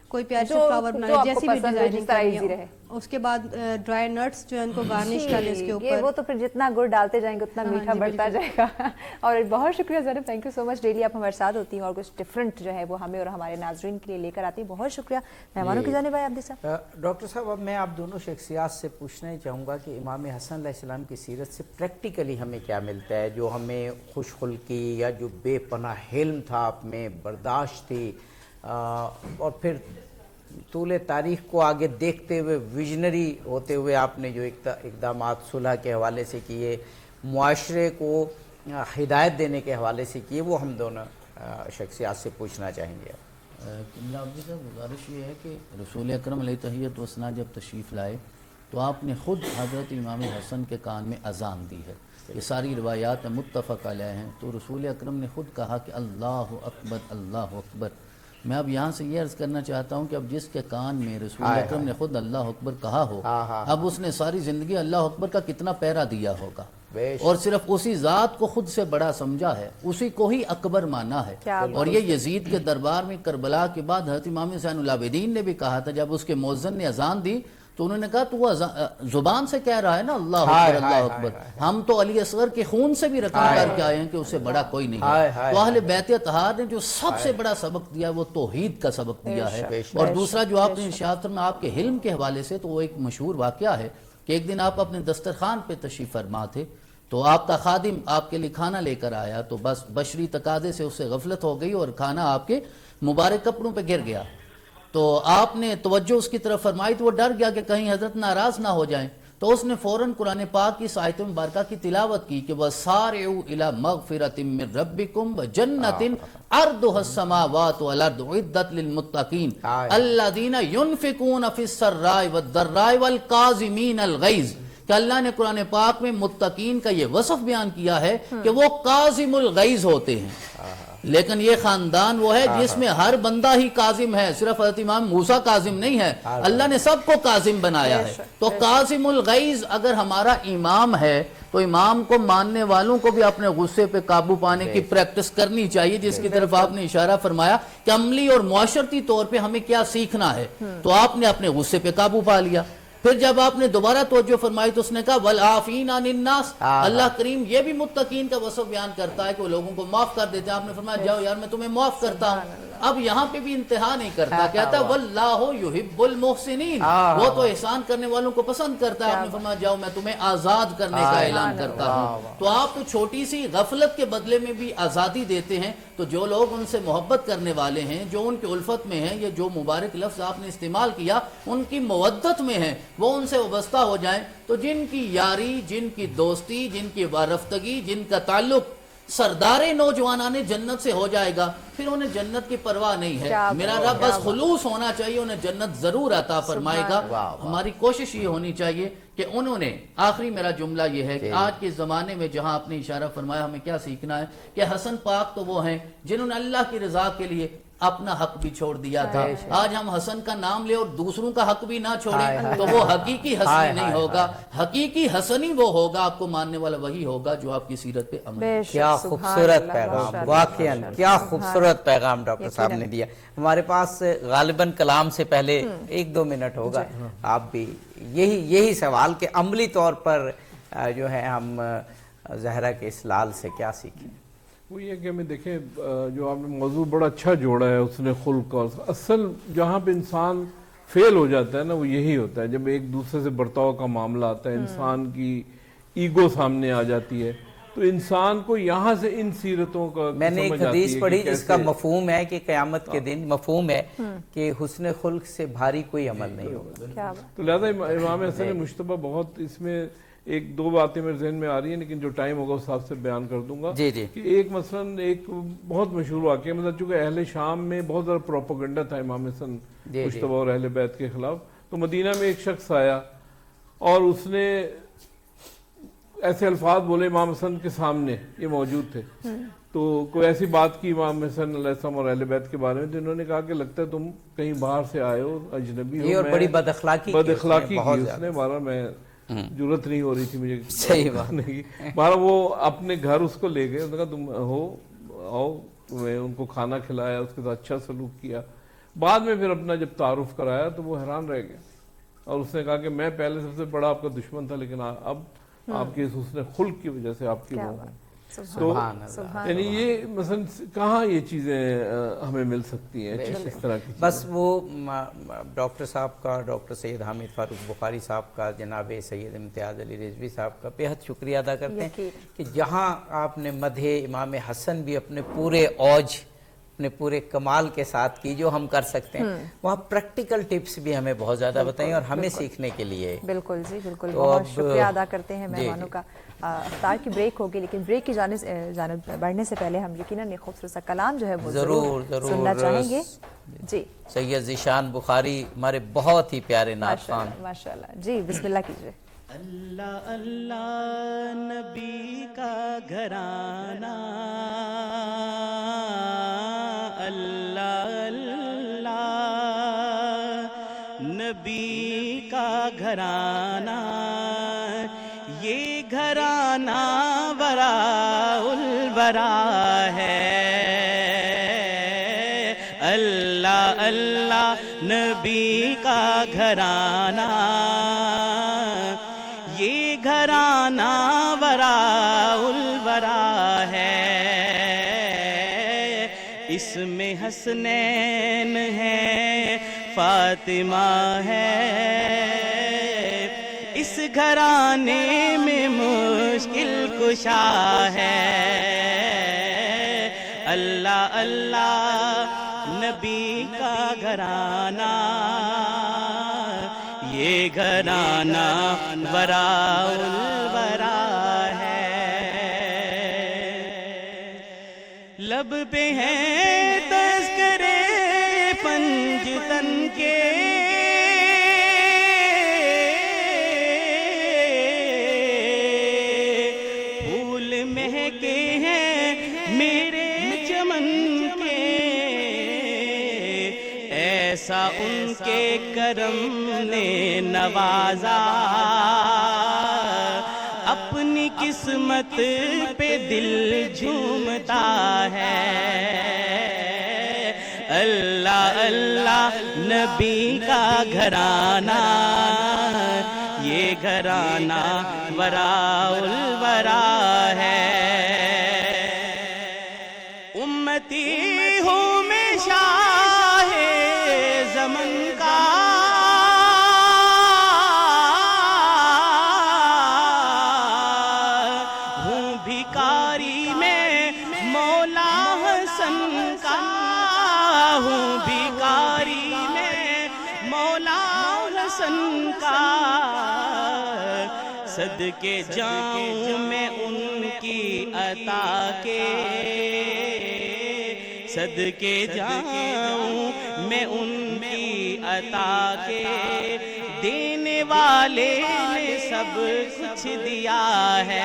کوئی پیار سے فلاور بنا لیں, جیسی بھی ڈیزائننگ کرنی ہے. اس کے بعد ڈرائی نٹس جو ہے ان کو گارنش کر لیں اس کے اوپر. وہ تو پھر جتنا گڑ ڈالتے جائیں گے اتنا میٹھا بڑھتا جائے گا. اور بہت شکریہ Zainab, thank you so much. Daily آپ ہمارے ساتھ ہوتی ہیں اور کچھ ڈفرینٹ جو ہے وہ ہمیں اور ہمارے ناظرین کے لیے لے کر آتی ہیں. بہت شکریہ. مہمانوں کی جانب آئے عبدی صاحب. ڈاکٹر صاحب, اب میں آپ دونوں شخصیات سے پوچھنا ہی چاہوں گا کہ امام حسن علیہ السلام کی سیرت سے پریکٹیکلی ہمیں کیا ملتا ہے, جو ہمیں خوش خلقی یا جو بے پناہ حلم تھا آپ میں, برداشت تھی, اور پھر طول تاریخ کو آگے دیکھتے ہوئے ویژنری ہوتے ہوئے آپ نے جو اقدامات صلح کے حوالے سے کیے, معاشرے کو ہدایت دینے کے حوالے سے کیے, وہ ہم دونوں شخصیات سے پوچھنا چاہیں گے. قبلہ عبدی صاحب, گزارش یہ ہے کہ رسول اکرم علیہ تحیت و ثنا جب تشریف لائے تو آپ نے خود حضرت امام حسن کے کان میں اذان دی ہے. یہ ساری روایات متفق علیہ ہیں. تو رسول اکرم نے خود کہا کہ اللہ اکبر اللہ اکبر. میں اب یہاں سے یہ عرض کرنا چاہتا ہوں کہ اب جس کے کان میں رسول اکرم نے خود اللہ اکبر کہا ہو, اب اس نے ساری زندگی اللہ اکبر کا کتنا پیرا دیا ہوگا. اور صرف اسی ذات کو خود سے بڑا سمجھا ہے، اسی کو ہی اکبر مانا ہے. اور یہ یزید کے دربار میں کربلا کے بعد حضرت امام حسین العابدین نے بھی کہا تھا، جب اس کے مؤذن نے اذان دی تو انہوں نے کہا تو وہ زبان سے کہہ رہا ہے نا اللہ اکبر اللہ اکبر، ہم تو علی اصغر کے خون سے بھی رقم کر کے آئے ہیں کہ اس سے بڑا کوئی نہیں ہے. تو اہل بیت اطہار نے جو سب سے بڑا سبق دیا وہ توحید کا سبق دیا ہے. اور دوسرا جو آپ نے ارشاد میں آپ کے حلم کے حوالے سے، تو وہ ایک مشہور واقعہ ہے کہ ایک دن آپ اپنے دسترخوان پہ تشریف فرما تھے، تو آپ کا خادم آپ کے لیے کھانا لے کر آیا، تو بس بشری تقاضے سے اس سے غفلت ہو گئی اور کھانا آپ کے مبارک کپڑوں پہ گر گیا. تو آپ نے توجہ اس کی طرف فرمائی تو وہ ڈر گیا کہ کہیں حضرت ناراض نہ ہو جائیں، تو اس نے فوراً قرآن پاک کی آیت مبارکہ کی تلاوت کی کہ وَسَارِعُوا إِلَى مَغْفِرَةٍ مِّن رَبِّكُمْ وَجَنَّةٍ عَرْضُهَا السَّمَاوَاتُ وَالْأَرْضُ أُعِدَّتْ لِلْمُتَّقِينَ الَّذِينَ يُنْفِقُونَ فِي السَّرَّاءِ وَالضَّرَّاءِ وَالْكَاظِمِينَ الْغَيْظَ، کہ اللہ نے قرآن پاک میں متقین کا یہ وصف بیان کیا ہے کہ وہ کاظم الغیظ ہوتے ہیں. لیکن یہ خاندان وہ ہے جس میں ہر بندہ ہی کاظم ہے، صرف حضرت امام موسیٰ کاظم نہیں ہے، اللہ نے سب کو کاظم بنایا ہے. تو کاظم الغیظ اگر ہمارا امام ہے تو امام کو ماننے والوں کو بھی اپنے غصے پہ قابو پانے کی پریکٹس کرنی چاہیے، جس کی طرف آپ نے اشارہ فرمایا کہ عملی اور معاشرتی طور پہ ہمیں کیا سیکھنا ہے. تو آپ نے اپنے غصے پہ قابو پا لیا. پھر جب آپ نے دوبارہ توجہ فرمائی تو اس نے کہا وَالْعَافِينَ عَنِ النَّاسِ، اللہ کریم یہ بھی متقین کا وصف بیان کرتا ہے کہ وہ لوگوں کو معاف کر دیتے ہیں. آپ نے فرمایا جاؤ یار میں تمہیں معاف کرتا ہوں. اب یہاں پہ بھی انتہا نہیں کرتا، کہتا ہے وَاللَّهُ يُحِبُّ الْمُحْسِنِينَ، وہ تو احسان کرنے والوں کو پسند کرتا ہے. آپ نے فرمایا جاؤ میں تمہیں آزاد کرنے کا اعلان کرتا ہوں. تو آپ تو چھوٹی سی غفلت کے بدلے میں بھی آزادی دیتے ہیں. تو جو لوگ ان سے محبت کرنے والے ہیں، جو ان کی الفت میں ہیں، یہ جو مبارک لفظ آپ نے استعمال کیا ان کی مودت میں ہیں، وہ ان سے وابستہ ہو جائیں. تو جن کی یاری، جن کی دوستی، جن کی وارفتگی، جن کا تعلق سردار نوجوانان جنت سے ہو جائے گا، پھر انہیں جنت کی پرواہ نہیں ہے. میرا رب بس خلوص ہونا چاہیے، انہیں جنت ضرور عطا فرمائے گا. ہماری کوشش یہ ہونی چاہیے کہ انہوں نے، آخری میرا جملہ یہ ہے کہ آج کے زمانے میں جہاں آپ نے اشارہ فرمایا ہمیں کیا سیکھنا ہے کہ حسن پاک تو وہ ہیں جنہوں نے اللہ کی رضا کے لیے اپنا حق بھی چھوڑ دیا تھا. آج ہم حسن کا نام لے اور دوسروں کا حق بھی نہ چھوڑیں تو وہ حقیقی حسنی نہیں ہوگا. حقیقی حسنی وہ ہوگا، آپ کو ماننے والا وہی ہوگا جو آپ کی سیرت پہ عمل کرے. کیا خوبصورت پیغام، واقعاً کیا خوبصورت پیغام ڈاکٹر صاحب نے دیا. ہمارے پاس غالباً کلام سے پہلے 1-2 منٹ ہوگا، آپ بھی یہی سوال کہ عملی طور پر جو ہے ہم زہرا کے اس لال سے کیا سیکھیں. وہ یہ کہ ہمیں دیکھیں جو آپ نے موضوع بڑا اچھا جوڑا ہے اس نے خلق، اور اصل جہاں پہ انسان فیل ہو جاتا ہے نا وہ یہی ہوتا ہے جب ایک دوسرے سے برتاؤ کا معاملہ آتا ہے، انسان کی ایگو سامنے آ جاتی ہے. تو انسان کو یہاں سے ان سیرتوں کا میں نے ایک حدیث پڑھی جس کا مفہوم ہے کہ قیامت کے دن مفہوم ہے کہ حسن خلق سے بھاری کوئی عمل نہیں ہوگا. تو لہذا امام حسن مشتبہ بہت اس میں 1-2 باتیں میرے ذہن میں آ رہی ہیں، لیکن جو ٹائم ہوگا اس حساب سے بیان کر دوں گا. جی کہ ایک مثلاً ایک بہت مشہور واقعہ، مثلا چونکہ اہل شام میں بہت زیادہ پروپیگنڈا تھا امام حسن مشتبہ اور اہل بیت کے خلاف. تو مدینہ میں ایک شخص آیا اور اس نے ایسے الفاظ بولے امام حسن کے سامنے، یہ موجود تھے، تو کوئی ایسی بات کی امام حسن علیہ السلام اور اہل بیت کے بارے میں، تو انہوں نے کہا کہ لگتا ہے تم کہیں باہر سے آئے ہو، اجنبی ہو. اور بڑی بد اخلاقی کی اس نے. بارہ میں ضرورت نہیں ہو رہی تھی مجھے، صحیح بات نہیں. بارہ وہ اپنے گھر اس کو لے گئے، انہوں نے کہا تم آؤ، تمہیں ان کو کھانا کھلایا، اس کے ساتھ اچھا سلوک کیا. بعد میں پھر اپنا جب تعارف کرایا تو وہ حیران رہ گئے اور اس نے کہا کہ میں پہلے سب سے بڑا آپ کا دشمن تھا، لیکن اب آپ کے اس حسن خلق کی وجہ سے آپ کی وہ ہوں. تو یعنی یہ مثلا کہاں یہ چیزیں ہمیں مل سکتی ہیں اس طرح کی؟ بس وہ ڈاکٹر صاحب کا، ڈاکٹر سید حامد فاروق بخاری صاحب کا، جناب سید امتیاز علی رضوی صاحب کا بہت شکریہ ادا کرتے ہیں کہ جہاں آپ نے مدح امام حسن بھی اپنے پورے اوج، اپنے پورے کمال کے ساتھ کی جو ہم کر سکتے ہیں، وہاں پریکٹیکل ٹپس بھی ہمیں بہت زیادہ بتائیں اور ہمیں سیکھنے کے لیے. بالکل جی بالکل. بہت شکریہ ادا کرتے ہیں مہمانوں کا. افطار کی بریک ہوگی، لیکن بریک کی جانب بڑھنے سے پہلے ہم یقیناً ایک خوبصورت سا کلام جو ہے وہ ضرور سننا چاہیں گے. جی سید ذیشان بخاری ہمارے بہت ہی پیارے نعت خوان. ماشاءاللہ. جی بسم اللہ کیجئے. اللہ اللہ نبی کا گھرانہ، اللہ اللہ نبی کا گھرانہ، یہ گھرانہ وراء الورا ہے اللہ اللہ نبی کا گھرانہ یہ گھرانہ وراء الورا ہے اس میں حسنین ہے فاطمہ ہے اس گھرانے میں مشکل کشا ہے اللہ اللہ نبی کا گھرانہ یہ گھرانہ وراء الورا ہے لب پہ ہیں تذکرے پنجتن کے پھول مہکے ہیں میرے چمن کے ایسا ان کے کرم نے نوازا اپنی قسمت پہ دل جھومتا ہے اللہ اللہ نبی کا گھرانہ یہ گھرانہ وراء الورا ہے امتی ہوں میں شاہ زمن کا ہوں بھکاری میں مولا حسن کا ہوں بھکاری میں مولا حسن کا صدقے جاؤں میں ان کی عطا کے صدقے جاؤں میں ان کی عطا کے دینے والے نے سب کچھ دیا ہے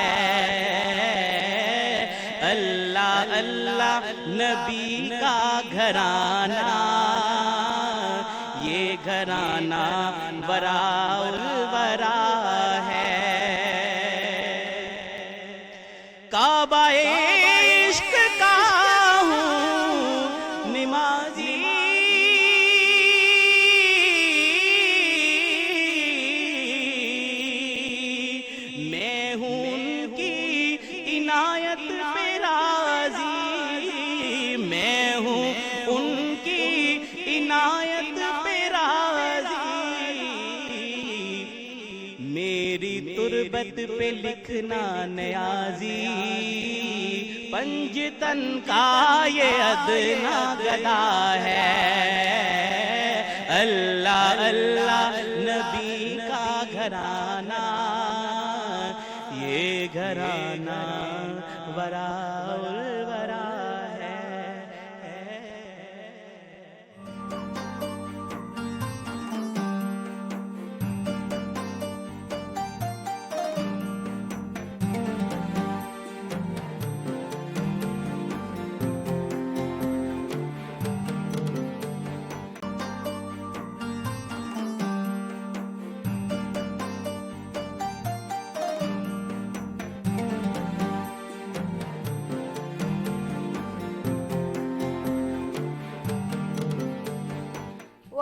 اللہ اللہ نبی کا گھرانہ یہ گھرانہ وراء الورا ہے کعبہ عشق کا ہوں نمازی میں ہوں ان کی عنایت پہ راضی میں ہوں ان کی عنایت پہ راضی میری تربت پہ لکھنا نیازی پنجتن کا یہ ادنا گدا ہے اللہ اللہ نبی کا گھرانہ یہ گھرانہ وراء الورا ہے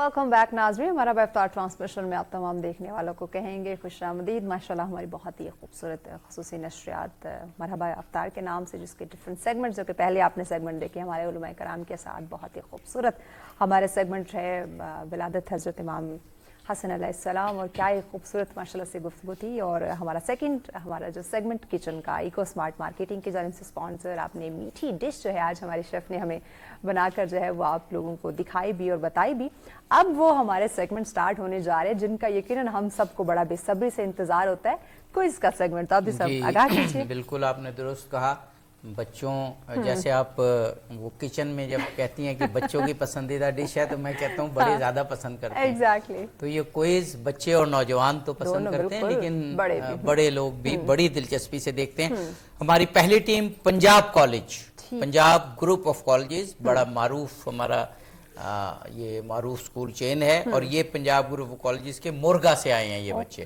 ویلکم بیک ناظرین ہمارا افطار ٹرانسمیشن میں آپ تمام دیکھنے والوں کو کہیں گے خوش آمدید ماشاءاللہ ہماری بہت ہی خوبصورت خصوصی نشریات مرحبا افطار کے نام سے جس کے ڈفرینٹ سیگمنٹ جو کہ پہلے آپ نے سیگمنٹ دیکھے ہمارے علماء کرام کے ساتھ بہت ہی خوبصورت ہمارے سیگمنٹ ہے ولادت حضرت امام حسن علیہ السلام اور کیا ایک خوبصورت ماشاءاللہ سے گفتگو تھی اور ہمارا جو سیگمنٹ کچن کا ایکو سمارٹ مارکیٹنگ کی جانب سے اسپانسر آپ نے میٹھی ڈش جو ہے آج ہمارے شیف نے ہمیں بنا کر جو ہے وہ آپ لوگوں کو دکھائی بھی اور بتائی بھی اب وہ ہمارے سیگمنٹ سٹارٹ ہونے جا رہے ہیں جن کا یقیناً ہم سب کو بڑا بے صبری سے انتظار ہوتا ہے کوئز کا سیگمنٹ تو آپ بھی سب آگاہ کیجیے بالکل آپ نے درست کہا بچوں جیسے آپ وہ کچن میں جب کہتی ہیں کہ بچوں کی پسندیدہ ڈش ہے تو میں کہتا ہوں بڑے زیادہ پسند کرتے ہیں ایگزیکٹلی تو یہ کوئز بچے اور نوجوان تو پسند کرتے ہیں لیکن بڑے لوگ بھی بڑی دلچسپی سے دیکھتے ہیں ہماری پہلی team Punjab college Punjab group of colleges بڑا معروف ہمارا یہ معروف اسکول چین ہے اور یہ پنجاب گروپ آف کالجز کے مورگا سے آئے ہیں یہ بچے.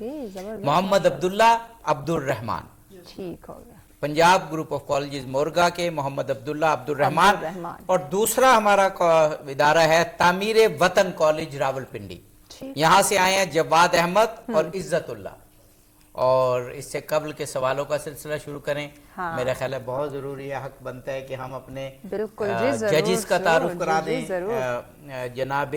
محمد عبداللہ عبد الرحمان, ٹھیک ہو گیا. پنجاب گروپ آف کالجز مورگا کے محمد عبداللہ عبد الرحمان. اور دوسرا ہمارا ادارہ ہے تعمیر وطن کالج راولپنڈی, یہاں سے آئے ہیں جواد احمد اور عزت اللہ. اور اس سے قبل کے سوالوں کا سلسلہ شروع کریں. میرا خیال ہے بہت ضروری ہے, حق بنتا ہے کہ ہم اپنے ججز کا تعارف کرا دیں. جناب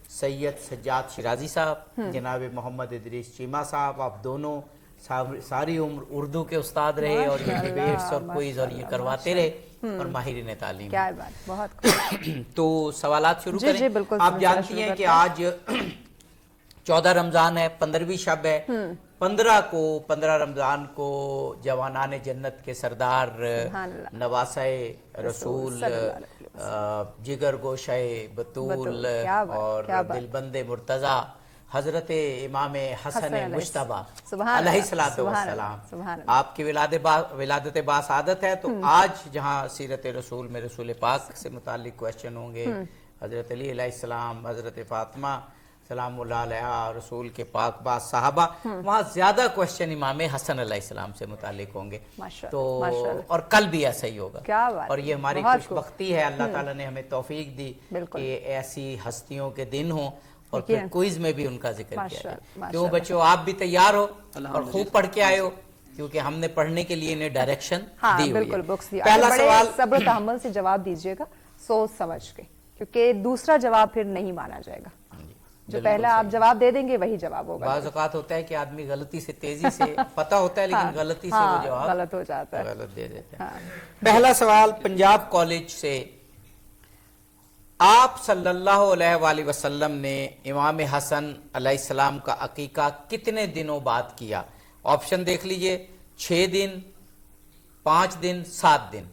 سید سجاد شیرازی صاحب, جناب محمد ادریس چیمہ صاحب, آپ دونوں ساری عمر اردو کے استاد رہے اور یہ ڈیبیٹس اور کوئز اور یہ کرواتے رہے اور ماہرین تعلیم. کیا بات, بہت. تو سوالات شروع کریں. آپ جانتی ہیں کہ آج 14 رمضان ہے, 15ویں شب ہے. 15 رمضان کو جوانان جنت کے سردار نواسۂ رسول, جگر گوشہ بطول اور دلبند مرتضی حضرت امام حسن مجتبیٰ علیہ السلام, آپ کی ولادت باسعادت ہے. تو آج جہاں سیرت رسول میں رسول پاک سے متعلق کوشچن ہوں گے, حضرت علی علیہ السلام, حضرت فاطمہ سلام اللہ علیہ, رسول کے پاک باز صحابہ, وہاں زیادہ کوشچن امام حسن علیہ السلام سے متعلق ہوں گے. تو اور کل بھی ایسا ہی ہوگا, اور یہ ہماری خوش بختی ہے, اللہ تعالیٰ نے ہمیں توفیق دی کہ ایسی ہستیوں کے دن ہوں اور پھر کوئز میں بھی ان کا ذکر کیا ہے. کیوں بچوں, آپ بھی تیار ہو اور خوب پڑھ کے آئے ہو, کیونکہ ہم نے پڑھنے کے لیے انہیں ڈائریکشن دی ہوئی ہے. پہلا سوال صبر و تحمل سے جواب دیجئے گا, سوچ سمجھ کے, کیونکہ دوسرا جواب پھر نہیں مانا جائے گا. جو پہلا آپ جواب دے دیں گے وہی جواب ہوگا. بعض اوقات ہوتا ہے کہ آدمی غلطی سے تیزی سے پتہ ہوتا ہے لیکن غلطی سے وہ جواب غلط ہو جاتا ہے, غلط دے دیتے ہیں. پہلا سوال پنجاب کالج سے, آپ صلی اللہ علیہ وآلہ وسلم نے امام حسن علیہ السلام کا عقیقہ کتنے دنوں بعد کیا؟ آپشن دیکھ لیجئے, 6 دن, 5 دن, 7 دن.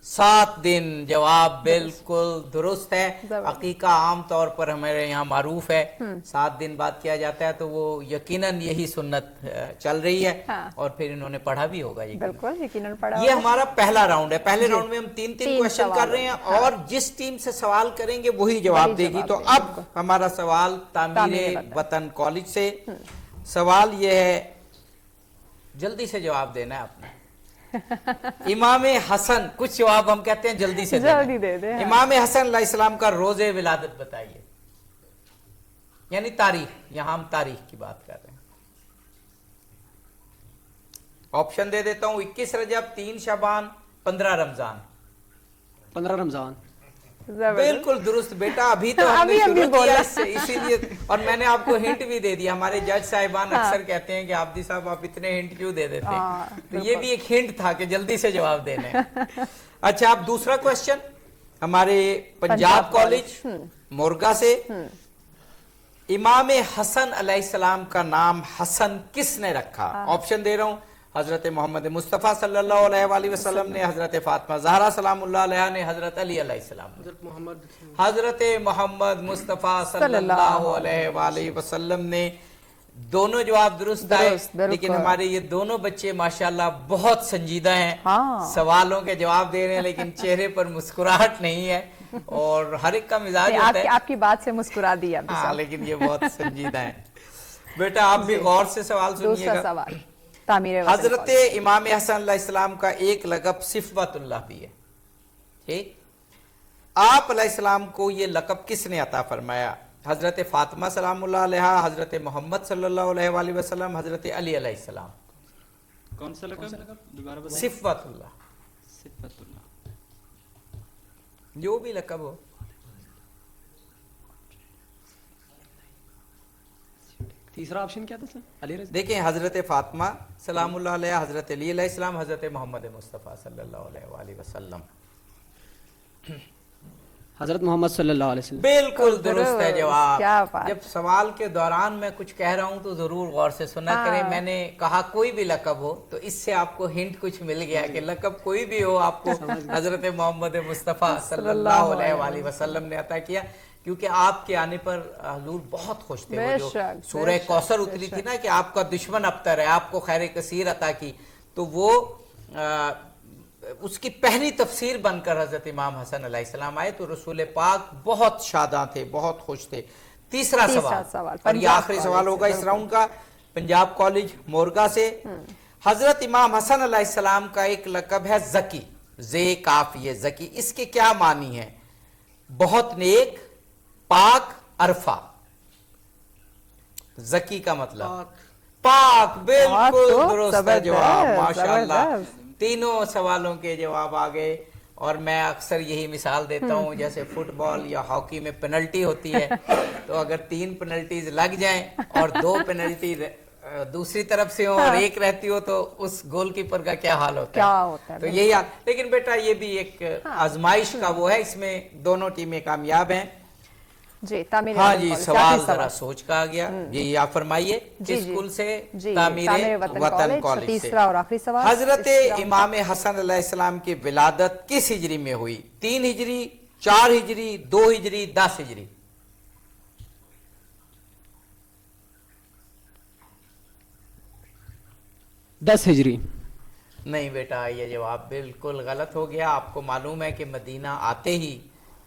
7 دن جواب بالکل درست ہے. عقیقہ عام طور پر ہمارے یہاں معروف ہے 7 دن بعد کیا جاتا ہے, تو وہ یقیناً یہی سنت چل رہی ہے اور پھر انہوں نے پڑھا بھی ہوگا. بالکل یقیناً پڑھا. یہ ہمارا پہلا راؤنڈ ہے. پہلے راؤنڈ میں ہم 3 کوشچن کر رہے ہیں اور جس ٹیم سے سوال کریں گے وہی جواب دے گی. تو اب ہمارا سوال تعمیر وطن کالج سے. سوال یہ ہے, جلدی سے جواب دینا ہے آپ نے. امام حسن, کچھ جواب ہم کہتے ہیں جلدی سے دے دیں. امام حسن علیہ السلام کا روز ولادت بتائیے, یعنی تاریخ, یہاں ہم تاریخ کی بات کر رہے ہیں. آپشن دے دیتا ہوں, 21 رجب, 3 شعبان, 15 رمضان. 15 رمضان. بالکل درست بیٹا, ابھی تو ہم نے شروع کیا اسی لیے, اور میں نے آپ کو ہنٹ بھی دے دیا. ہمارے جج صاحبان اکثر کہتے ہیں کہ عابدی صاحب آپ اتنے ہنٹ کیوں دے دیتے ہیں, تو یہ بھی ایک ہنٹ تھا کہ جلدی سے جواب دینے. اچھا, اب دوسرا کوشچن ہمارے پنجاب کالج مورگا سے, امام حسن علیہ السلام کا نام حسن کس نے رکھا؟ آپشن دے رہا ہوں, حضرت محمد مصطفیٰ صلی اللہ علیہ وآلہ وسلم نے, حضرت فاطمہ زہرا سلام اللہ علیہ نے, حضرت علی علیہ السلام. حضرت محمد مصطفیٰ صلی اللہ علیہ وآلہ وسلم نے. دونوں جواب درست آئے, لیکن ہمارے یہ دونوں بچے ماشاءاللہ بہت سنجیدہ ہیں, سوالوں کے جواب دے رہے ہیں لیکن چہرے پر مسکراہٹ نہیں ہے, اور ہر ایک کا مزاج ہوتا ہے. آپ کی بات سے مسکرا دیا, لیکن یہ بہت سنجیدہ ہیں. بیٹا آپ بھی غور سے سوال سنیے گا. حضرت امام حسن علیہ السلام کا ایک لقب صفوت اللہ بھی ہے, ٹھیک. آپ علیہ السلام کو یہ لقب کس نے عطا فرمایا؟ حضرت فاطمہ سلام اللہ علیہ, حضرت محمد صلی اللہ علیہ وآلہ وسلم, حضرت علی علیہ السلام. کون سا لقب؟ صفوت اللہ. صفوت اللہ, جو بھی لقب ہو. تیسرا آپشن کیا تھا سر؟ علی رضا. دیکھیں, حضرت فاطمہ سلام اللہ علیہ, حضرت علی علیہ السلام, حضرت محمد مصطفیٰ صلی اللہ علیہ وآلہ وسلم. حضرت محمد صلی اللہ علیہ وسلم. بالکل درست ہے جواب. جب سوال کے دوران میں کچھ کہہ رہا ہوں تو ضرور غور سے سنا کریں. میں نے کہا کوئی بھی لقب ہو, تو اس سے آپ کو ہنٹ کچھ مل گیا کہ لقب کوئی بھی ہو آپ کو حضرت محمد مصطفیٰ صلی اللہ علیہ وآلہ وسلم نے عطا کیا. کیونکہ آپ کے آنے پر حضور بہت خوش تھے. وہ جو سورہ کوثر اتری تھی نا کہ آپ کا دشمن ابتر ہے, آپ کو خیر کثیر عطا کی, تو وہ اس کی پہلی تفسیر بن کر حضرت امام حسن علیہ السلام آئے تو رسول پاک بہت شاداں تھے, بہت خوش تھے. تیسرا سوال اور یہ آخری سوال ہوگا اس راؤنڈ کا, پنجاب کالج مورگا سے. حضرت امام حسن علیہ السلام کا ایک لقب ہے زکی, زے کاف یہ زکی, اس کے کیا معنی ہے؟ بہت نیک, پاک, عرفہ. زکی کا مطلب پاک, بالکل درست ہے جواب, ماشاءاللہ. تینوں سوالوں کے جواب آ گئے. اور میں اکثر یہی مثال دیتا ہوں, جیسے فٹ بال یا ہاکی میں پینلٹی ہوتی ہے, تو اگر 3 پینلٹیز لگ جائیں اور 2 پینلٹی دوسری طرف سے ہو اور ایک رہتی ہو تو اس گول کیپر کا کیا حال ہوتا ہے؟ تو یہی حال. لیکن بیٹا یہ بھی ایک آزمائش کا وہ ہے, اس میں دونوں ٹیمیں کامیاب ہیں. جی تعمیر ہاں جی, سوال ذرا سوچ کا آ گیا. جی آپ فرمائیے, کس اسکول سے؟ تعمیر وطن کالج سے. تیسرا اور آخری سوال, حضرت امام حسن علیہ السلام کی ولادت کس ہجری میں ہوئی؟ 3 ہجری, 4 ہجری, 2 ہجری, 10 ہجری. ہجری. نہیں بیٹا, یہ جواب بالکل غلط ہو گیا. آپ کو معلوم ہے کہ مدینہ آتے ہی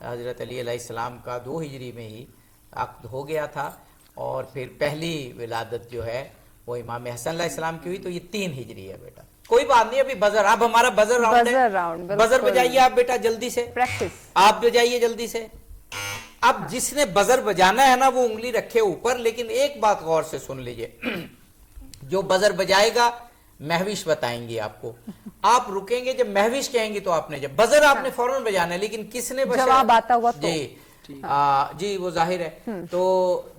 حضرت علی علیہ السلام کا 2 ہجری میں ہی عقد ہو گیا تھا, اور پھر پہلی ولادت جو ہے وہ امام حسن علیہ السلام کی ہوئی, تو یہ 3 ہجری ہے بیٹا. کوئی بات نہیں, ابھی بزر, اب ہمارا بزر راؤنڈ ہے. بزر بجائیے آپ بیٹا جلدی سے, آپ بجائیے جلدی سے. اب جس نے بزر بجانا ہے نا وہ انگلی رکھے اوپر, لیکن ایک بات غور سے سن لیجئے, جو بزر بجائے گا مہوش بتائیں گے آپ کو. آپ رکیں گے, جب مہوش کہیں گے تو آپ نے, جب بزر آپ نے فوراً بجانا ہے, لیکن کس نے جواب آتا ہوا تو جی وہ ظاہر ہے. تو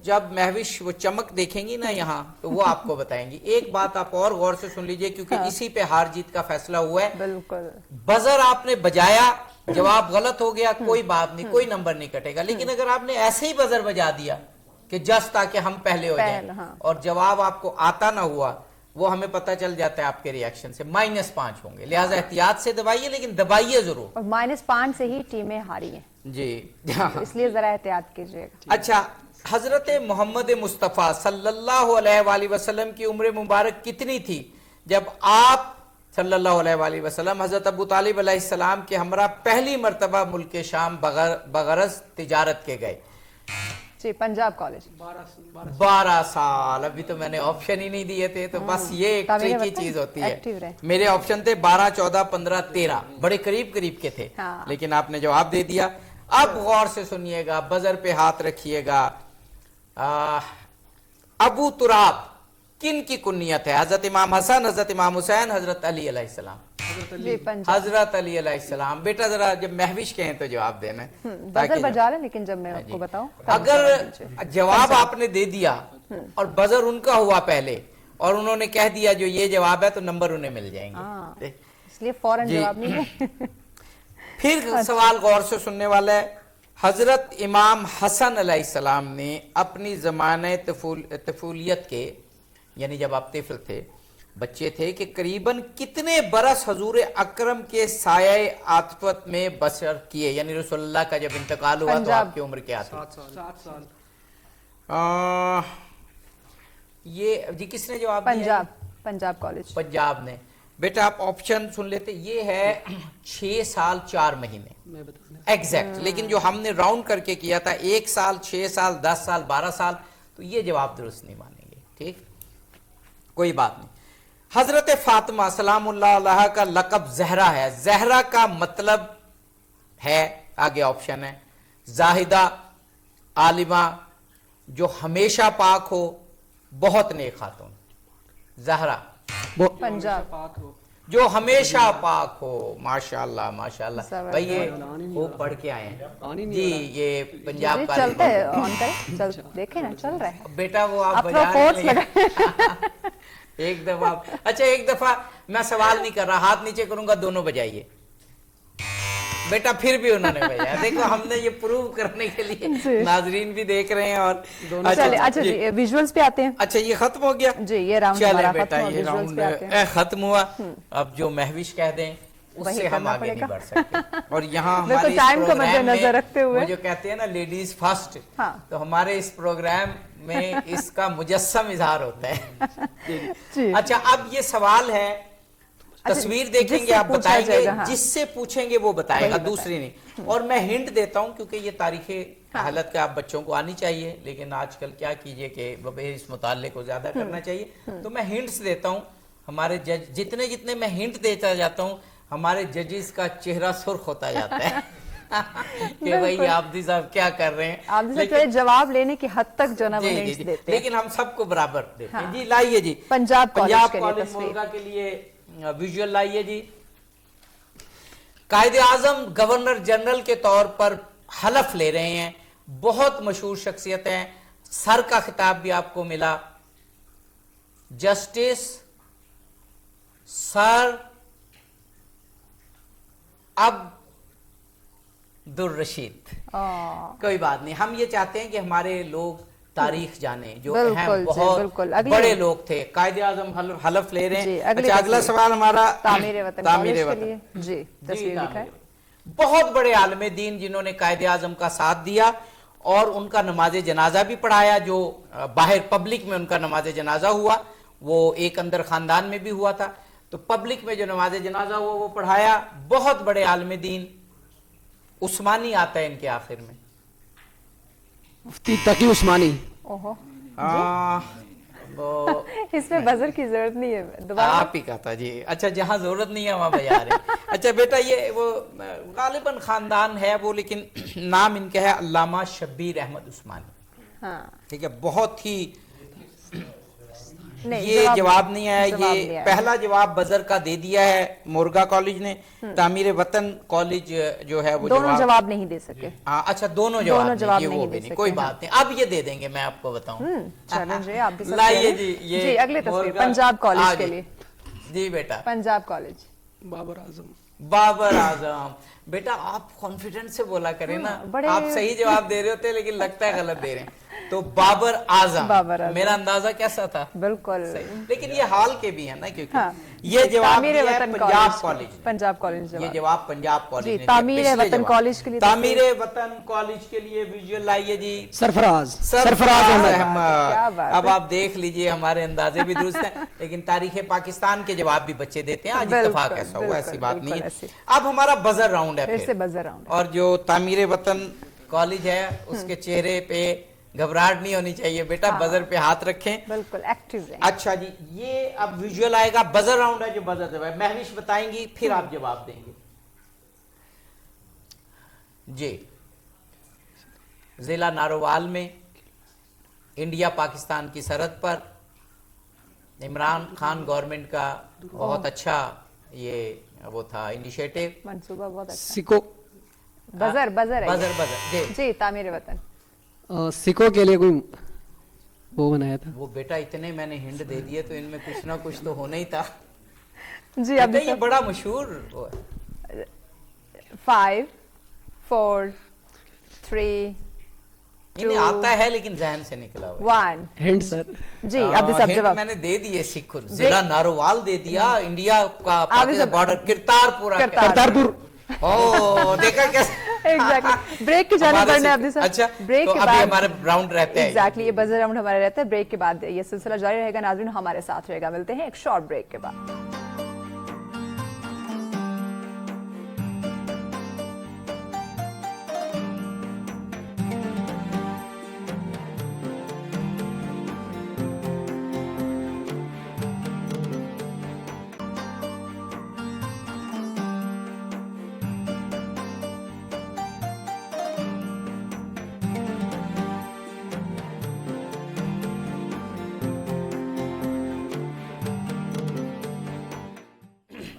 جب مہوش وہ چمک دیکھیں گی نا یہاں, تو وہ آپ کو بتائیں گی. ایک بات آپ اور غور سے سن لیجئے, کیونکہ اسی پہ ہار جیت کا فیصلہ ہوا ہے. بالکل, بزر آپ نے بجایا, جواب غلط ہو گیا, کوئی بات نہیں, کوئی نمبر نہیں کٹے گا. لیکن اگر آپ نے ایسے ہی بزر بجا دیا کہ جس تاکہ ہم پہلے ہو جائیں, اور جواب آپ کو آتا نہ ہوا, وہ ہمیں پتہ چل جاتا ہے آپ کے ریاکشن سے, -5 ہوں گے. لہٰذا احتیاط سے دبائیے, لیکن دبائیے ضرور. اور -5 سے ہی ٹیمیں ہاری ہیں جی, اس لیے ذرا احتیاط کیجیے گا. اچھا, حضرت محمد مصطفیٰ صلی اللہ علیہ وآلہ وسلم کی عمر مبارک کتنی تھی جب آپ صلی اللہ علیہ وآلہ وسلم حضرت ابو طالب علیہ السلام کے ہمراہ پہلی مرتبہ ملک شام بغرض تجارت کے گئے؟ جی پنجاب کالج. 12 سال. ابھی تو میں نے آپشن ہی نہیں دیے تھے, تو بس یہ ایک ٹریکی چیز ہوتی ہے. میرے آپشن تھے 12, 14, 15, 13, بڑے قریب قریب کے تھے, لیکن آپ نے جواب دے دیا. اب غور سے سنیے گا, بزر پہ ہاتھ رکھیے گا. ابو تراب کن کی کنیت ہے؟ حضرت امام حسن, حضرت امام حسین, حضرت علی علیہ السلام. حضرت علی علیہ السلام. بیٹا ذرا جب مہوش کہیں تو جواب دینا ہے, بزر بجا لیں, لیکن جب میں آپ کو بتاؤں. اگر جواب آپ نے دے دیا اور بزر ان کا ہوا پہلے, اور انہوں نے کہہ دیا جو یہ جواب ہے, تو نمبر انہیں مل جائیں گے. اس لیے فوراً جواب نہیں ہے. پھر سوال غور سے سننے والا ہے. حضرت امام حسن علیہ السلام نے اپنی زمانہ طفولیت کے, یعنی جب آپ طفل تھے, بچے تھے, کہ قریباً کتنے برس حضور اکرم کے سایہ عاطفت میں بسر کیے؟ یعنی رسول اللہ کا جب انتقال ہوا تو آپ کی عمر کیا تھی؟ 7 سال. یہ جی کس نے جواب دیا؟ پنجاب کالج. پنجاب نے. بیٹا آپ آپشن سن لیتے. یہ ہے 6 سال 4 مہینے ایگزیکٹ, لیکن جو ہم نے راؤنڈ کر کے کیا تھا 1 سال, 6 سال, 10 سال, 12 سال, تو یہ جواب درست نہیں مانیں گے. ٹھیک, کوئی بات نہیں. حضرت فاطمہ سلام اللہ علیہ کا لقب زہرا ہے. زہرا کا مطلب ہے, آگے آپشن ہے, زاہدہ, عالمہ, جو ہمیشہ پاک ہو, بہت نیک خاتون. زہرا پنجاب, جو ہمیشہ پاک ہو. ماشاءاللہ ماشاءاللہ. بھائی یہ وہ پڑھ کے آئے ہیں جی, یہ پنجاب کا چلتے ہیں, آن کریں, دیکھیں نا چل رہا ہے. بیٹا وہ آپ بجا رہے ہیں ایک دفعہ. اچھا ایک دفعہ میں سوال نہیں کر رہا, ہاتھ نیچے کروں گا, دونوں بجائیے. بیٹا پھر بھی انہوں نے بجایا. دیکھو ہم نے یہ پروو کرنے کے لیے, ناظرین بھی دیکھ رہے ہیں. اور اچھا جی ویژولز پہ آتے ہیں. اچھا یہ ختم ہو گیا جی, یہ راؤنڈ چلے بیٹا, یہ راؤنڈ ختم ہوا. اب جو مہوش کہہ دیں اس سے ہم آگے نہیں بڑھ سکتے. اور یہاں ہمارے ٹائم کو مد نظر رکھتے ہوئے, جو کہتے ہیں نا لیڈیز فرسٹ, تو ہمارے اس پروگرام میں اس کا مجسم اظہار ہوتا ہے. اچھا اب یہ سوال ہے تصویر دیکھیں گے آپ بتائیں گے, جس سے پوچھیں گے وہ بتائے گا, دوسری نہیں. اور میں ہنٹ دیتا ہوں کیونکہ یہ تاریخ حالت کا آپ بچوں کو آنی چاہیے, لیکن آج کل کیا کیجئے کہ اس مطالعے کو زیادہ کرنا چاہیے, تو میں ہنٹس دیتا ہوں. ہمارے جج جتنے میں ہنٹ دیتا جاتا ہوں, ہمارے ججز کا چہرہ سرخ ہوتا جاتا ہے کہ بھئی عابدی صاحب کیا کر رہے ہیں. عابدی صاحب جواب لینے کی حد تک جو نا وہ ہنٹس دیتے ہیں, لیکن ہم سب کو برابر دیتے ہیں. جی لائیے جی پنجاب کالج مورگا کے لیے ویژول لائیے جی. قائد اعظم گورنر جنرل کے طور پر حلف لے رہے ہیں, بہت مشہور شخصیت ہیں, سر کا خطاب بھی آپ کو ملا. جسٹس سر عبدالرشید. کوئی بات نہیں, ہم یہ چاہتے ہیں کہ ہمارے لوگ تاریخ جانے جو اہم بہت بڑے لوگ تھے. قائد اعظم حلف لے رہے ہیں. اچھا اگلا سوال ہمارا تعمیر وطن کالج کے لیے. جی تصویر دکھائیں. بہت بڑے عالم دین جنہوں نے قائد اعظم کا ساتھ دیا اور ان کا نماز جنازہ بھی پڑھایا, جو باہر پبلک میں ان کا نماز جنازہ ہوا, وہ ایک اندر خاندان میں بھی ہوا تھا, تو پبلک میں جو نماز جنازہ ہوا وہ پڑھایا. بہت بڑے عالم دین, عثمانی آتا ہے ان کے آخر میں. مفتی تقی عثمانی. اس میں بزر کی ضرورت نہیں ہے, دوبارہ آپ ہی کہتا جی. اچھا جہاں ضرورت نہیں ہے وہاں بجا رہے. اچھا بیٹا یہ وہ غالباً خاندان ہے وہ, لیکن نام ان کا ہے علامہ شبیر احمد عثمانی. ٹھیک ہے, بہت ہی یہ جواب نہیں آیا. یہ پہلا جواب بزر کا دے دیا ہے مورگا کالج نے. تعمیر وطن کالج جو ہے وہ دونوں جواب نہیں دے سکے. اچھا دونوں جواب نہیں دے سکے, کوئی بات نہیں, اب یہ دے دیں گے, میں آپ کو بتاؤں. لائیے جی یہ اگلے تصویر پنجاب کالج کے لیے. جی بیٹا پنجاب کالج. بابر اعظم. بابر اعظم. بیٹا آپ کانفیڈنس سے بولا کریں نا, آپ صحیح جواب دے رہے ہوتے لیکن لگتا ہے غلط دے رہے ہیں. تو بابر اعظم, میرا اندازہ کیسا تھا؟ بالکل, لیکن یہ حال کے بھی ہیں نا, کیونکہ یہ جواب دیا ہے پنجاب کالج. پنجاب کالج یہ جواب پنجاب کالج نے. تعمیر وطن کالج کے لیے. تعمیر وطن کالج کے لیے ویژول لائیے جی. سرفراز احمد. اب آپ دیکھ لیجئے ہمارے اندازے بھی درست ہیں, لیکن تاریخ پاکستان کے جواب بھی بچے دیتے ہیں. آج اتفاق ایسا ہوا, ایسی بات نہیں ہے. اب ہمارا بزر راؤنڈ ہے پھر, اور جو تعمیر وطن کالج ہے اس کے چہرے پہ گھبراہٹ نہیں ہونی چاہیے. بیٹا بزر پہ ہاتھ رکھیں. بالکل ایکٹیو رہیں. اچھا جی یہ اب ویژول آئے گا, بزر راؤنڈ ہے جو بزر دے. مہوش بتائیں گی پھر آپ جواب دیں گے. جی ضلع نارووال میں انڈیا پاکستان کی سرحد پر عمران خان گورنمنٹ کا بہت اچھا یہ وہ تھا انیشیٹو, منصوبہ بہت اچھا. سکو. بزر بزر جی تعمیر وطن. سکھوں کے لیے کوئی وہ بنایا تھا. وہ بیٹا اتنے میں نے ہنٹ دے دیے تو ان میں کچھ نہ کچھ تو ہونا ہی تھا. جی اب یہ بڑا مشہور 5 4 3 آتا ہے لیکن ذہن سے نکلا ہوا 1. ہنٹ سر. جی اب سب جواب میں نے دے دیے. سکھ ضلع نارووال دے دیا, انڈیا کا بارڈر کرتارپور. دیکھا کیسے بریک کی جانب بڑھنا ہے. اچھا بریک کے بعد ہمارے راؤنڈ رہتے ہیں. ایگزیکٹلی یہ بزر راؤنڈ ہمارے رہتا ہے. بریک کے بعد یہ سلسلہ جاری رہے گا. ناظرین ہمارے ساتھ رہے گا. ملتے ہیں ایک شارٹ بریک کے بعد.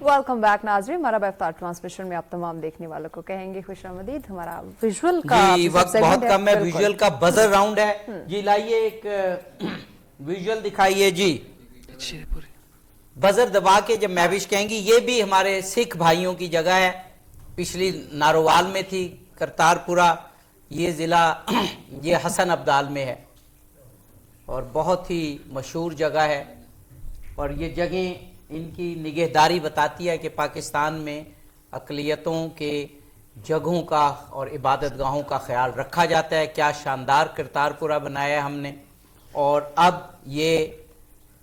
ویلکم بیک ناظرین. ہمارا افطار ٹرانسمیشن میں آپ تمام دیکھنے والوں کو کہیں گے خوش آمدید. ہمارا ویژول کا وقت بہت کم ہے, ویژول کا بزر راؤنڈ ہے. جی لائیے ایک ویژول دکھائیے جی. بزر دبا کے جب مہوش کہیں گی, یہ بھی ہمارے سکھ بھائیوں کی جگہ ہے. پچھلی نارووال میں تھی کرتارپورہ, یہ ضلع یہ حسن ابدال میں ہے اور بہت ہی مشہور جگہ ہے. اور یہ جگہیں ان کی نگہداری بتاتی ہے کہ پاکستان میں اقلیتوں کے جگہوں کا اور عبادت گاہوں کا خیال رکھا جاتا ہے. کیا شاندار کرتارپورہ بنایا ہے ہم نے, اور اب یہ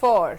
4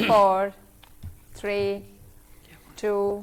4 3 2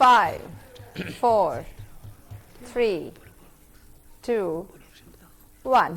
5 4 3 2 1